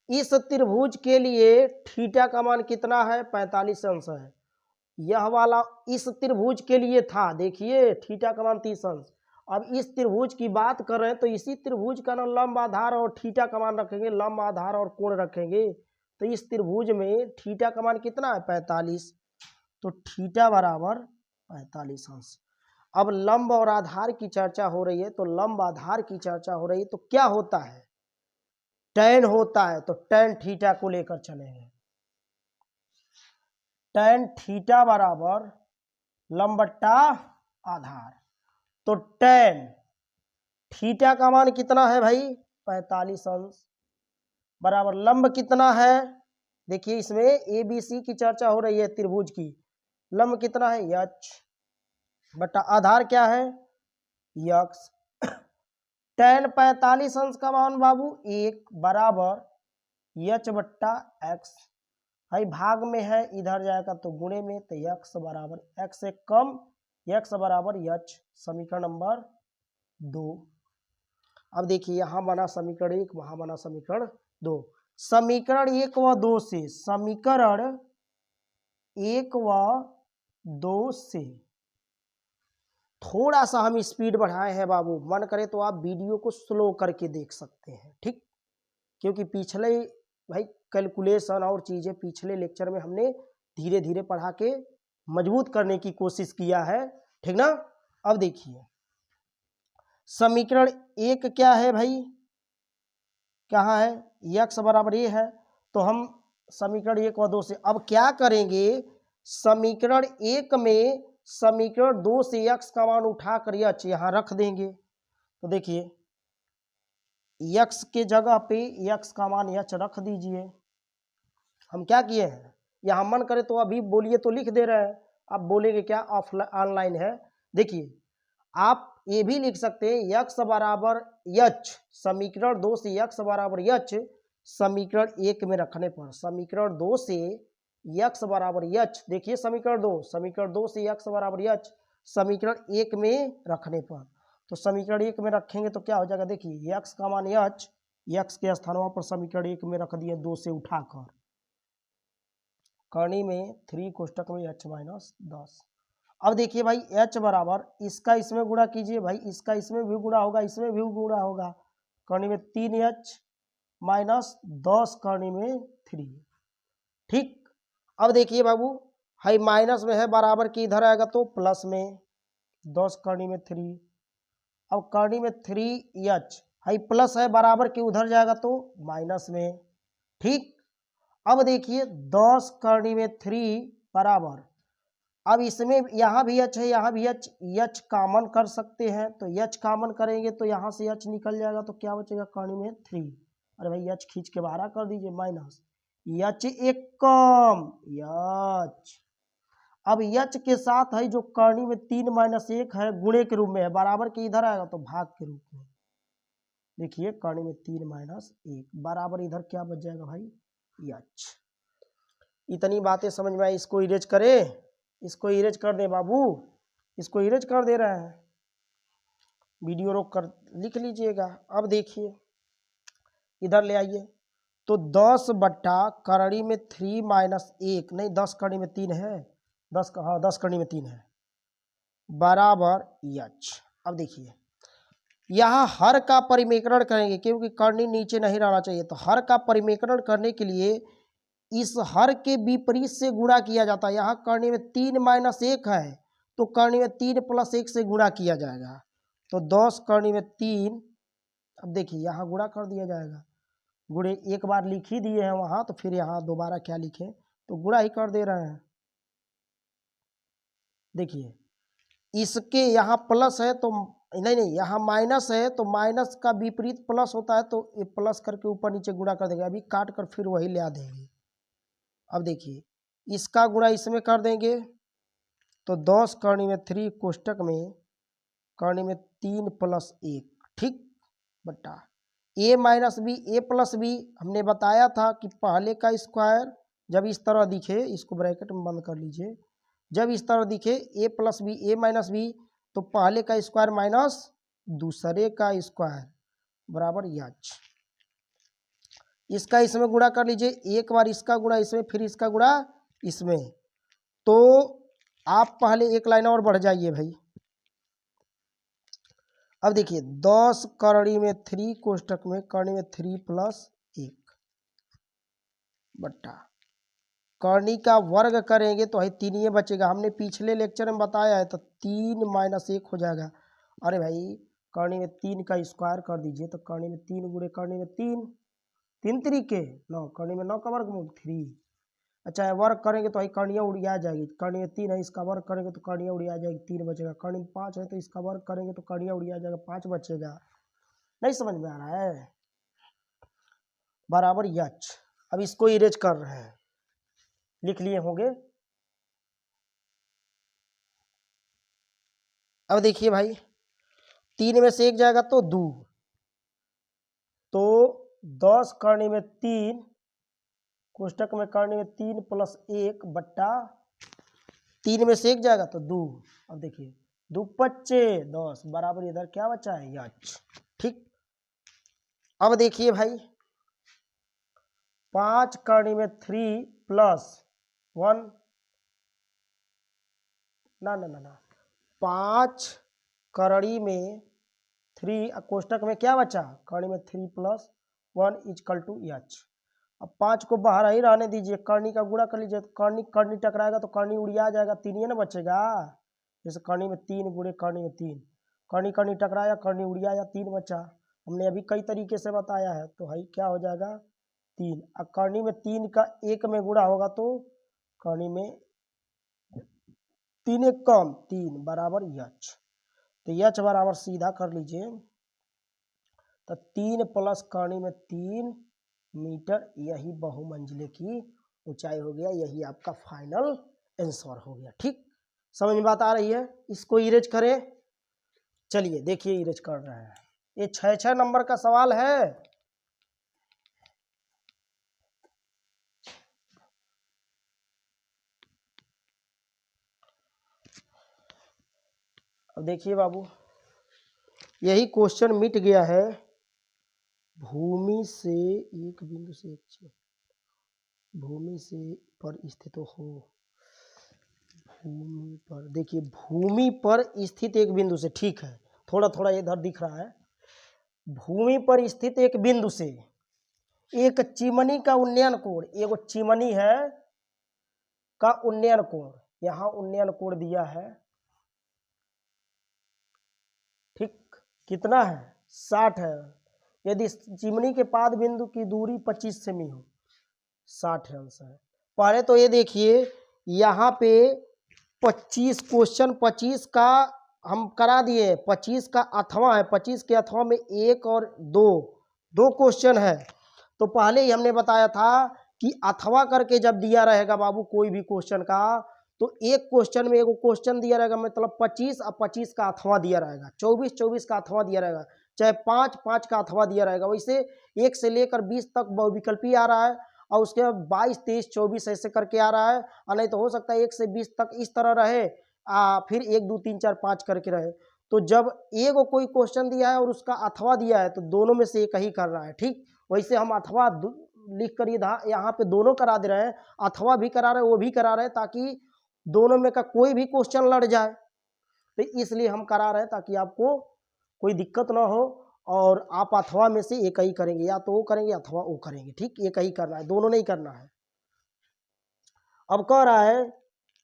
S1: इस त्रिभुज के लिए थीटा का मान कितना है, 45 अंश है, यह वाला इस त्रिभुज के लिए था, देखिए थीटा का मान 30 अंश, अब इस त्रिभुज की बात कर रहे हैं तो इसी त्रिभुज का ना लंब आधार और थीटा का मान रखेंगे, लंब आधार और कोण रखेंगे। तो इस त्रिभुज में थीटा का मान कितना है 45, तो थीटा बराबर 45 अंश। अब लंब और आधार की चर्चा हो रही है, तो लंब आधार की चर्चा हो रही है तो क्या होता है, टैन होता है। तो टैन थीटा को लेकर चलेंगे, टैन थीटा बराबर लंब बट्टा आधार। तो टैन थीटा का मान कितना है भाई 45 अंश बराबर लंब कितना है, देखिए इसमें ए बी सी की चर्चा हो रही है त्रिभुज की, लंब कितना है यच बट्टा आधार क्या है यक्स। टैन 45 अंश का मान बाबू 1 बराबर यच बट्टा एक्स, भाई भाग में है इधर जाएगा तो गुणे में, तो यक्स बराबर एक्स से कम यक्स बराबर यच, समीकरण नंबर 2। अब देखिए यहां बना समीकरण 1, वहां बना समीकरण 2। समीकरण 1 व 2 से, समीकरण 1 व 2 से थोड़ा सा हम स्पीड बढ़ाए हैं बाबू, मन करे तो आप वीडियो को स्लो करके देख सकते हैं, ठीक, क्योंकि पिछले भाई कैलकुलेशन और चीजें पिछले लेक्चर में हमने धीरे धीरे पढ़ा के मजबूत करने की कोशिश किया है, ठीक ना। अब देखिए समीकरण 1 क्या है भाई, कहाँ है यक्स बराबर ये है, तो हम समीकरण 1 व 2 से अब क्या करेंगे, समीकरण 1 में समीकरण 2 से यक्स का मान उठाकर यच यहाँ रख देंगे। तो देखिए यक्स के जगह पे यक्स का मान यच रख दीजिए। हम क्या किए हैं, यहाँ मन करे तो अभी बोलिए तो लिख दे रहे हैं, आप बोलेंगे क्या ऑनलाइन है। देखिए आप ये भी लिख सकते हैं यक्स बराबर यच, समीकरण 2 से यक्स बराबर यच समीकरण 1 में रखने पर, समीकरण 2 से यक्स बराबर यच, देखिए समीकरण 2 से यक्स बराबर यच समीकरण 1 में रखने पर, तो समीकरण 1 में रखेंगे तो क्या हो जाएगा, देखिए यक्स का मान यच, यक्स के स्थानों पर समीकरण 1 में रख दिए 2 से उठाकर, करनी में 3 कोष्टक में h माइनस 10। अब देखिए भाई h बराबर इसका इसमें गुणा कीजिए, भाई इसका इसमें भी गुणा होगा, इसमें भी गुणा होगा, करनी में 3h माइनस 10 करनी में 3, ठीक। अब देखिए बाबू हाई माइनस में है, बराबर की इधर आएगा तो प्लस में 10 करनी में 3, अब करनी में 3h हाई प्लस है, बराबर की उधर जाएगा तो माइनस में, ठीक। अब देखिए 10 करनी में 3 बराबर, अब इसमें यहाँ भी h है, यहाँ भी h कॉमन कर सकते हैं, तो h कॉमन करेंगे तो यहाँ से h निकल जाएगा, तो क्या बचेगा करनी में 3, अरे भाई h खींच के बाहर कर दीजिए माइनस h एक कम h, अब h के साथ है जो करनी में 3 माइनस 1 है गुणे के रूप में है, बराबर के इधर आएगा तो भाग के रूप में, देखिए करनी में 3 माइनस 1 बराबर इधर क्या बच जाएगा भाई h। इतनी बातें समझ में आई, इसको इरेज करें, इसको इरेज कर दे बाबू, इसको इरेज कर दे रहे हैं, वीडियो रोक कर लिख लीजिएगा। अब देखिए इधर ले आइए, तो 10 बट्टा करणी में 3 माइनस 1, नहीं 10 करणी में 3 है, 10 हाँ 10 करणी में 3 है बराबर h। अब देखिए यहाँ हर का परिमेकरण करेंगे, क्योंकि करणी नीचे नहीं रहना चाहिए, तो हर का परिमेकरण करने के लिए इस हर के विपरीत से गुणा किया जाता है। यहाँ करनी में 3 माइनस 1 है, तो करनी में 3 प्लस 1 से गुणा किया जाएगा, तो 10 करनी में 3, अब देखिए यहाँ गुणा कर दिया जाएगा, गुणे एक बार लिख ही दिए हैं वहाँ, तो फिर यहाँ दोबारा क्या लिखें, तो गुणा ही कर दे रहे हैं। देखिए इसके यहाँ प्लस है तो नहीं यहाँ माइनस है, तो माइनस का विपरीत प्लस होता है, तो ये प्लस करके ऊपर नीचे गुणा कर देंगे, अभी काट कर फिर वही ले आ देंगे। अब देखिए इसका गुणा इसमें कर देंगे, तो 10 करनी में 3 कोष्टक में करनी में 3 प्लस 1, ठीक, बट्टा a minus B, A plus B हमने बताया था कि पहले का स्क्वायर जब इस तरह दिखे, इसको ब्रैकेट में बंद कर लीजिए, जब इस तरह दिखे a plus B A minus B, तो पहले का स्क्वायर माइनस दूसरे का स्क्वायर बराबर h। इसका इसमें गुणा कर लीजिए, एक बार इसका गुणा इसमें, फिर इसका गुणा इसमें, तो आप पहले एक लाइन और बढ़ जाइए भाई, अब देखिए 10 करणी में 3 कोष्टक में करणी में 3 प्लस 1 बट्टा करणी का वर्ग करेंगे तो है 3 ये बचेगा। हमने पिछले लेक्चर में बताया है, तो 3 माइनस 1 हो जाएगा। अरे भाई करणी में 3 का स्क्वायर कर दीजिए, तो करणी में 3 गुणे करणी में 3, 3 तरीके 9, करणी में 9 का वर्गमूल 3। अच्छा वर्ग करेंगे तो कर्णियाँ उड़िया जाएगी। कर्णी में 3 है, इसका वर्ग करेंगे तो कर्णियाँ उड़िया जाएगी, 3 बचेगा। कर्णी में 5 है तो इसका वर्ग करेंगे तो कर्णियाँ उड़िया जाएगा, 5 बचेगा। नहीं समझ में आ रहा है? बराबर यच। अब इसको इरेज कर रहे हैं, लिख लिए होंगे। अब देखिए भाई 3 में से 1 जाएगा तो 2, तो 10 करणी में 3 कोष्टक में करणी में 3 प्लस 1 बट्टा 3 में से 1 जाएगा तो 2। अब देखिए 2 पच्चे 10 बराबर इधर क्या बचा है यच। ठीक। अब देखिए भाई 5 करणी में 3 प्लस 1 ना 5 करणी में 3 कोष्टक में क्या बचा करणी में 3 प्लस 1 इजकल टू एच। अब 5 को बाहर ही रहने दीजिए, करणी का गुणा कर लीजिए, तो करणी करणी टकराएगा तो करणी उड़िया जाएगा, 3 ही ना बचेगा। जैसे करणी में 3 गुणे करणी में 3, करणी करणी टकराया, करणी उड़िया या 3 बचा। हमने अभी कई तरीके से बताया है, तो भाई क्या हो जाएगा 3। अब करणी में 3 का 1 में गुणा होगा तो करणी में 3 एक कम 3 बराबर यच। तो यच बराबर सीधा कर लीजिए, तो 3 प्लस करणी में 3 मीटर, यही बहुमंजिले की ऊंचाई हो गया। यही आपका फाइनल आंसर हो गया। ठीक, समझ में बात आ रही है? इसको इरेज करें। चलिए देखिए इरेज कर रहे हैं। ये 6 नंबर का सवाल है। अब देखिए बाबू, यही क्वेश्चन मिट गया है। भूमि से एक बिंदु से भूमि से पर स्थित हो, भूमि पर, देखिए भूमि पर स्थित एक बिंदु से, ठीक है थोड़ा थोड़ा इधर दिख रहा है। भूमि पर स्थित एक बिंदु से एक चिमनी का उन्नयन कोण, एगो चिमनी है का उन्नयन कोण, यहाँ उन्नयन कोण दिया है। ठीक, कितना है 60 है। यदि चिमनी के पाद बिंदु की दूरी 25 सेमी हो, 60 अंश है। पहले तो ये देखिए यहाँ पे 25 क्वेश्चन 25 का हम करा दिए, 25 का अथवा है, 25 के अथवा में 1 और 2 क्वेश्चन है। तो पहले ही हमने बताया था कि अथवा करके जब दिया रहेगा बाबू कोई भी क्वेश्चन का, तो एक क्वेश्चन में एगो क्वेश्चन दिया रहेगा, मतलब 25 और 25 का अथवा दिया रहेगा, 24 का अथवा दिया रहेगा, चाहे 5 का अथवा दिया रहेगा। वैसे 1 से लेकर 20 तक बहुविकल्पी आ रहा है, और उसके बाद 22, 23, 24 ऐसे करके आ रहा है। और नहीं तो हो सकता है 1 से 20 तक इस तरह रहे, फिर 1, 2, 3, 4, 5 करके रहे। तो जब एगो कोई क्वेश्चन दिया है और उसका अथवा दिया है, तो दोनों में से एक ही कर रहा है। ठीक, वैसे हम अथवा लिख कर यहाँ पे दोनों करा दे रहे हैं, अथवा भी करा रहे हैं वो भी करा रहे हैं, ताकि दोनों में का कोई भी क्वेश्चन लड़ जाए। तो इसलिए हम करा रहे हैं ताकि आपको कोई दिक्कत ना हो, और आप अथवा में से एक ही करेंगे, या तो वो करेंगे अथवा वो करेंगे। ठीक, एक ही करना है, दोनों नहीं करना है। अब कह रहा है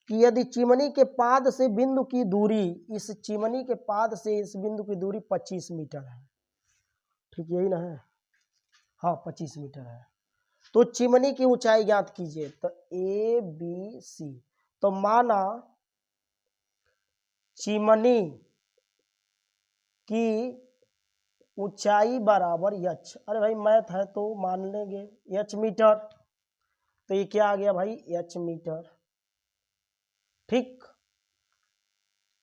S1: कि यदि चिमनी के पाद से बिंदु की दूरी, इस चिमनी के पाद से इस बिंदु की दूरी 25 मीटर है। ठीक, यही ना है? हाँ 25 मीटर है। तो चिमनी की ऊंचाई ज्ञात कीजिए। तो ए बी सी, तो माना चिमनी की ऊंचाई बराबर यच, अरे भाई मैथ है तो मान लेंगे, यच मीटर। तो ये क्या आ गया भाई यच मीटर। ठीक,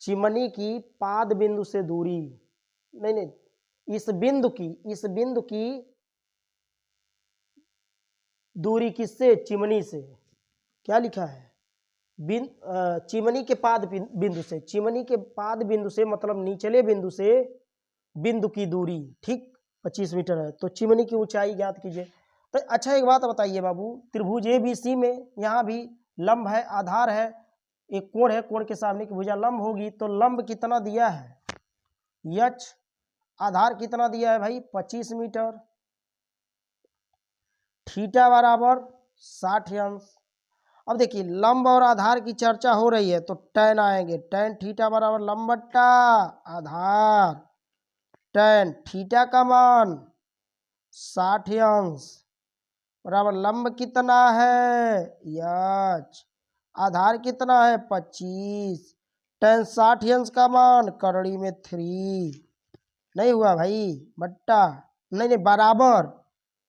S1: चिमनी की पाद बिंदु से दूरी, नहीं इस बिंदु की दूरी किससे, चिमनी से। क्या लिखा है चिमनी के पाद बिंदु से, चिमनी के पाद बिंदु से मतलब निचले बिंदु से बिंदु की दूरी। ठीक, 25 मीटर है। तो चिमनी की ऊंचाई ज्ञात कीजिए। तो अच्छा एक बात बताइए बाबू, त्रिभुज ABC में यहाँ भी लंब है, आधार है, एक कोण है, कोण के सामने की भुजा लंब होगी, तो लंब कितना दिया है यच, आधार कितना दिया है भाई 25 मीटर, थीटा बराबर 60 अंश। अब देखिए लंब और आधार की चर्चा हो रही है तो tan आएंगे, tan थीटा बराबर लंब बट्टा आधार, tan थीटा का मान 60 अंश बराबर लंब कितना है यच, आधार कितना है 25, tan 60 अंश का मान करड़ी में 3, नहीं हुआ भाई बट्टा, नहीं बराबर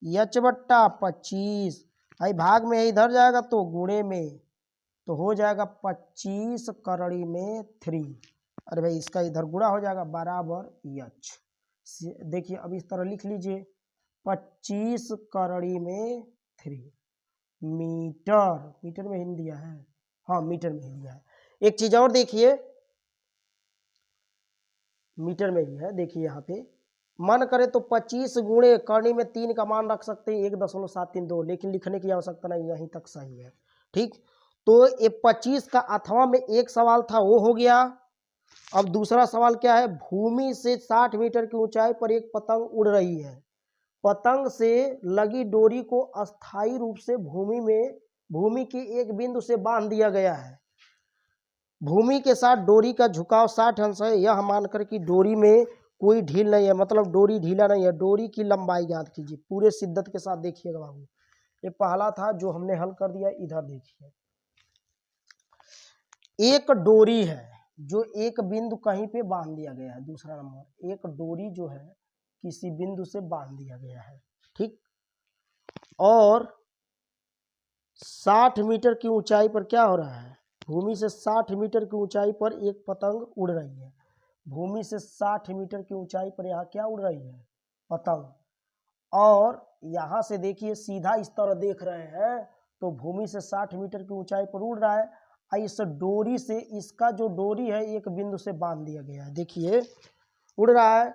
S1: यच बट्टा 25, भाई भाग में इधर जाएगा तो गुणे में, तो हो जाएगा 25 करड़ी में 3। अरे भाई इसका इधर गुणा हो जाएगा बराबर यच। देखिए अब इस तरह लिख लीजिए 25 करड़ी में 3 मीटर, मीटर में ही दिया है, हाँ मीटर में ही दिया है। एक चीज और देखिए मीटर में ही है, देखिए यहाँ पे मन करे तो 25 गुणे करनी में 3 का मान रख सकते हैं 1.732, लेकिन लिखने की आवश्यकता नहीं, यहीं तक सही है। ठीक, तो ये 25 का अथवा में एक सवाल था वो हो गया। अब दूसरा सवाल क्या है, भूमि से 60 मीटर की ऊंचाई पर एक पतंग उड़ रही है, पतंग से लगी डोरी को अस्थायी रूप से भूमि के एक बिंदु से बांध दिया गया है, भूमि के साथ डोरी का झुकाव 60 अंश है, यह मानकर कि डोरी में कोई ढील नहीं है, मतलब डोरी ढीला नहीं है, डोरी की लंबाई ज्ञात कीजिए। पूरे शिद्दत के साथ देखिएगा बाबू, ये पहला था जो हमने हल कर दिया, इधर देखिए एक डोरी है जो एक बिंदु कहीं पे बांध दिया गया है, दूसरा नंबर एक डोरी जो है किसी बिंदु से बांध दिया गया है, ठीक, और 60 मीटर की ऊंचाई पर क्या हो रहा है, भूमि से 60 मीटर की ऊंचाई पर एक पतंग उड़ रही है, भूमि से 60 मीटर की ऊंचाई पर यहाँ क्या उड़ रही है पतंग, और यहाँ से देखिए सीधा इस तरह देख रहे हैं तो भूमि से 60 मीटर की ऊंचाई पर उड़ रहा है, इस डोरी से इसका जो डोरी है एक बिंदु से बांध दिया गया है, देखिए उड़ रहा है,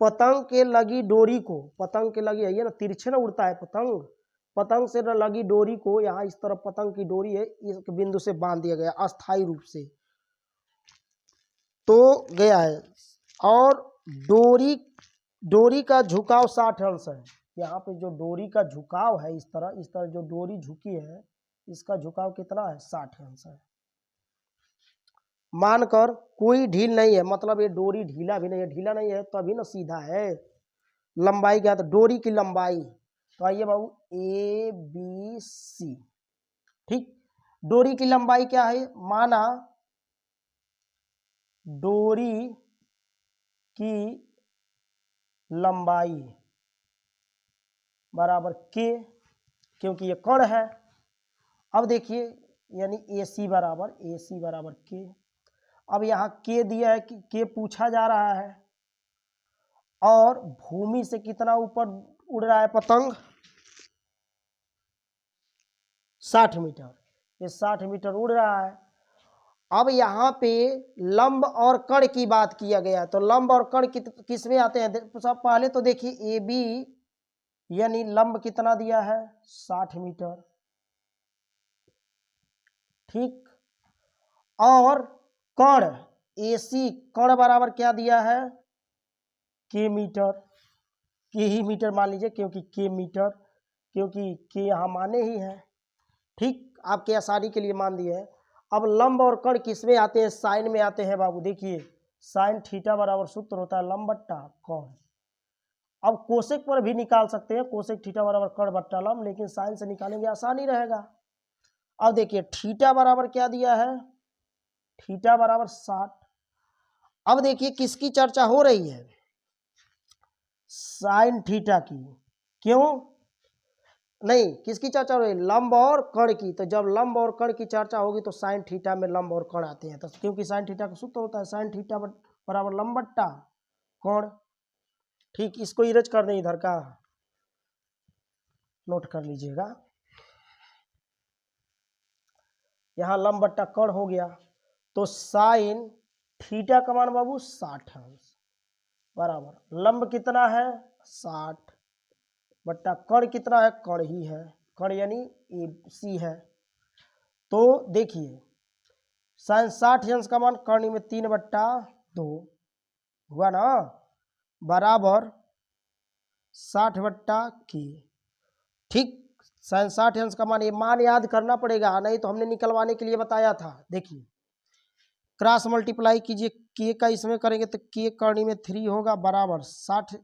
S1: पतंग के लगी डोरी को, पतंग के लगी है ये ना तिरछे ना उड़ता है पतंग, पतंग से लगी डोरी को यहाँ इस तरफ पतंग की डोरी है इस बिंदु से बांध दिया गया अस्थायी रूप से, तो गया है, और डोरी का झुकाव 60 अंश है, यहाँ पे जो डोरी का झुकाव है इस तरह जो डोरी झुकी है इसका झुकाव कितना है 60 अंश है, मानकर कोई ढील नहीं है, मतलब ये डोरी ढीला भी नहीं है, ढीला नहीं है तो अभी ना सीधा है, लंबाई क्या, तो डोरी की लंबाई, तो आइए बाबू ए बी सी, ठीक, डोरी की लंबाई क्या है, माना डोरी की लंबाई बराबर के, क्योंकि ये कण है, अब देखिए यानी ए सी बराबर के, अब यहाँ के दिया है कि के पूछा जा रहा है, और भूमि से कितना ऊपर उड़ रहा है पतंग 60 मीटर, ये 60 मीटर उड़ रहा है। अब यहाँ पे लंब और कण की बात किया गया, तो लंब और कण किस में आते हैं, सब पहले तो देखिए ए बी यानी लंब कितना दिया है 60 मीटर, ठीक, और कण ए सी कण बराबर क्या दिया है के मीटर, के ही मीटर मान लीजिए क्योंकि के मीटर, क्योंकि के यहाँ माने ही है, ठीक, आपके आसानी के लिए मान दिए हैं। अब लंब और कण किस में आते हैं, साइन में आते हैं बाबू, देखिए साइन थीटा बराबर सूत्र होता है लंब बट्टा कण, अब कोसेक पर भी निकाल सकते हैं, कोसेक थीटा बराबर कण बट्टा लंब, लेकिन साइन से निकालेंगे आसानी रहेगा। अब देखिए थीटा बराबर क्या दिया है, थीटा बराबर 60, अब देखिए किसकी चर्चा हो रही है, साइन थीटा की, क्यों नहीं किसकी चर्चा हो रही है, लंब और कण की, तो जब लंब और कण की चर्चा होगी तो साइन थीटा में लंब और कण आते हैं, तो क्योंकि साइन थीटा का सूत्र होता है साइन थीटा बराबर लंब बट्टा कण, ठीक, इसको इरेज कर दें, इधर का नोट कर लीजिएगा, यहाँ लंब बट्टा कण हो गया, तो साइन थीटा का मान बाबू 60 अंश बराबर लंब कितना है 60 बट्टा कण कितना है, कण ही है, कण यानी ए सी है, तो देखिए साइन 60 अंश का मान कर्ण में 3/2 हुआ ना, बराबर 60/k। ठीक, 60 अंश का मान, ये मान याद करना पड़ेगा, नहीं तो हमने निकलवाने के लिए बताया था। देखिए क्रॉस मल्टीप्लाई कीजिए, के का इसमें करेंगे तो के करनी में 3 होगा, बराबर 60,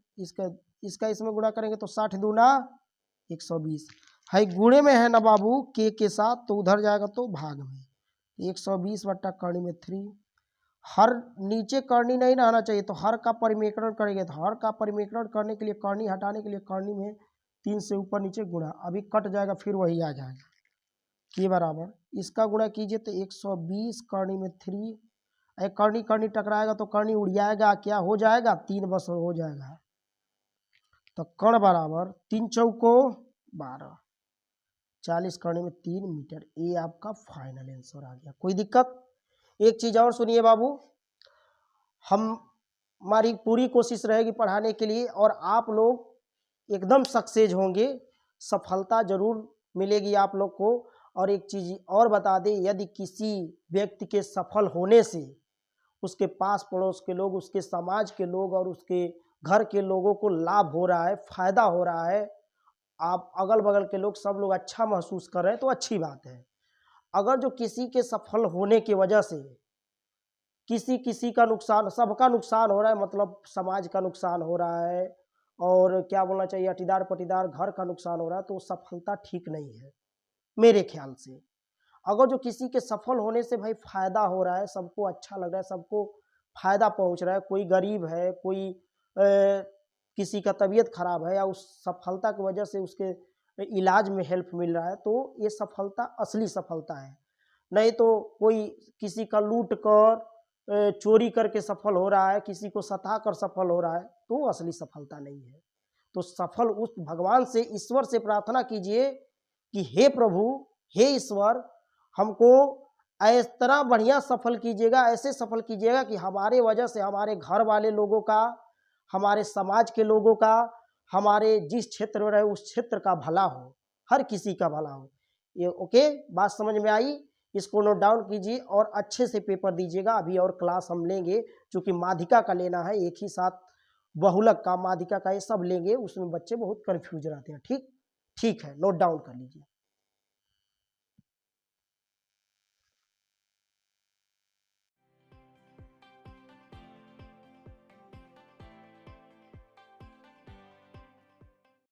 S1: इसका इसमें गुणा करेंगे तो 60 दूना 120 है, गुणे में है ना बाबू के साथ, तो उधर जाएगा तो भाग में, 120/करनी में 3। हर नीचे करनी नहीं ना आना चाहिए, तो हर का परिमेकरण करेंगे, तो हर का परिमेकरण करने के लिए करनी हटाने के लिए करनी में 3 से ऊपर नीचे गुणा, अभी कट जाएगा फिर वही आ जाएगा, के बराबर इसका गुणा कीजिए तो 120 करनी में 3, करनी करनी टकराएगा तो करनी उड़ जाएगा, क्या हो जाएगा 3 बस हो जाएगा, तो कर्ण बराबर 3 चौको 12, 40 करने में 3 मीटर। ये आपका फाइनल आंसर आ गया। कोई दिक्कत? एक चीज और सुनिए बाबू, हमारी पूरी कोशिश रहेगी पढ़ाने के लिए, और आप लोग एकदम सक्सेस होंगे, सफलता जरूर मिलेगी आप लोग को। और एक चीज और बता दें, यदि किसी व्यक्ति के सफल होने से उसके पास पड़ोस के लोग, उसके समाज के लोग और उसके घर के लोगों को लाभ हो रहा है, फायदा हो रहा है, आप अगल बगल के लोग सब लोग अच्छा महसूस कर रहे हैं, तो अच्छी बात है। अगर जो किसी के सफल होने की वजह से किसी का नुकसान, सबका नुकसान हो रहा है, मतलब समाज का नुकसान हो रहा है, और क्या बोलना चाहिए, अटीदार पटीदार घर का नुकसान हो रहा है, तो सफलता ठीक नहीं है मेरे ख्याल से। अगर जो किसी के सफल होने से भाई फायदा हो रहा है, सबको अच्छा लग रहा है, सबको फायदा पहुंच रहा है, कोई गरीब है, कोई किसी का तबीयत खराब है, या उस सफलता की वजह से उसके इलाज में हेल्प मिल रहा है, तो ये सफलता असली सफलता है। नहीं तो कोई किसी का लूट कर चोरी करके सफल हो रहा है, किसी को सता कर सफल हो रहा है, तो असली सफलता नहीं है। तो सफल उस भगवान से, ईश्वर से प्रार्थना कीजिए कि हे प्रभु, हे ईश्वर, हमको इस तरह बढ़िया सफल कीजिएगा, ऐसे सफल कीजिएगा कि हमारे वजह से हमारे घर वाले लोगों का, हमारे समाज के लोगों का, हमारे जिस क्षेत्र में रहे उस क्षेत्र का भला हो, हर किसी का भला हो। ये ओके, बात समझ में आई? इसको नोट डाउन कीजिए और अच्छे से पेपर दीजिएगा। अभी और क्लास हम लेंगे, क्योंकि माध्यिका का लेना है एक ही साथ, बहुलक का, माध्यिका का, ये सब लेंगे, उसमें बच्चे बहुत कंफ्यूज रहते हैं। ठीक है, नोट डाउन कर लीजिए।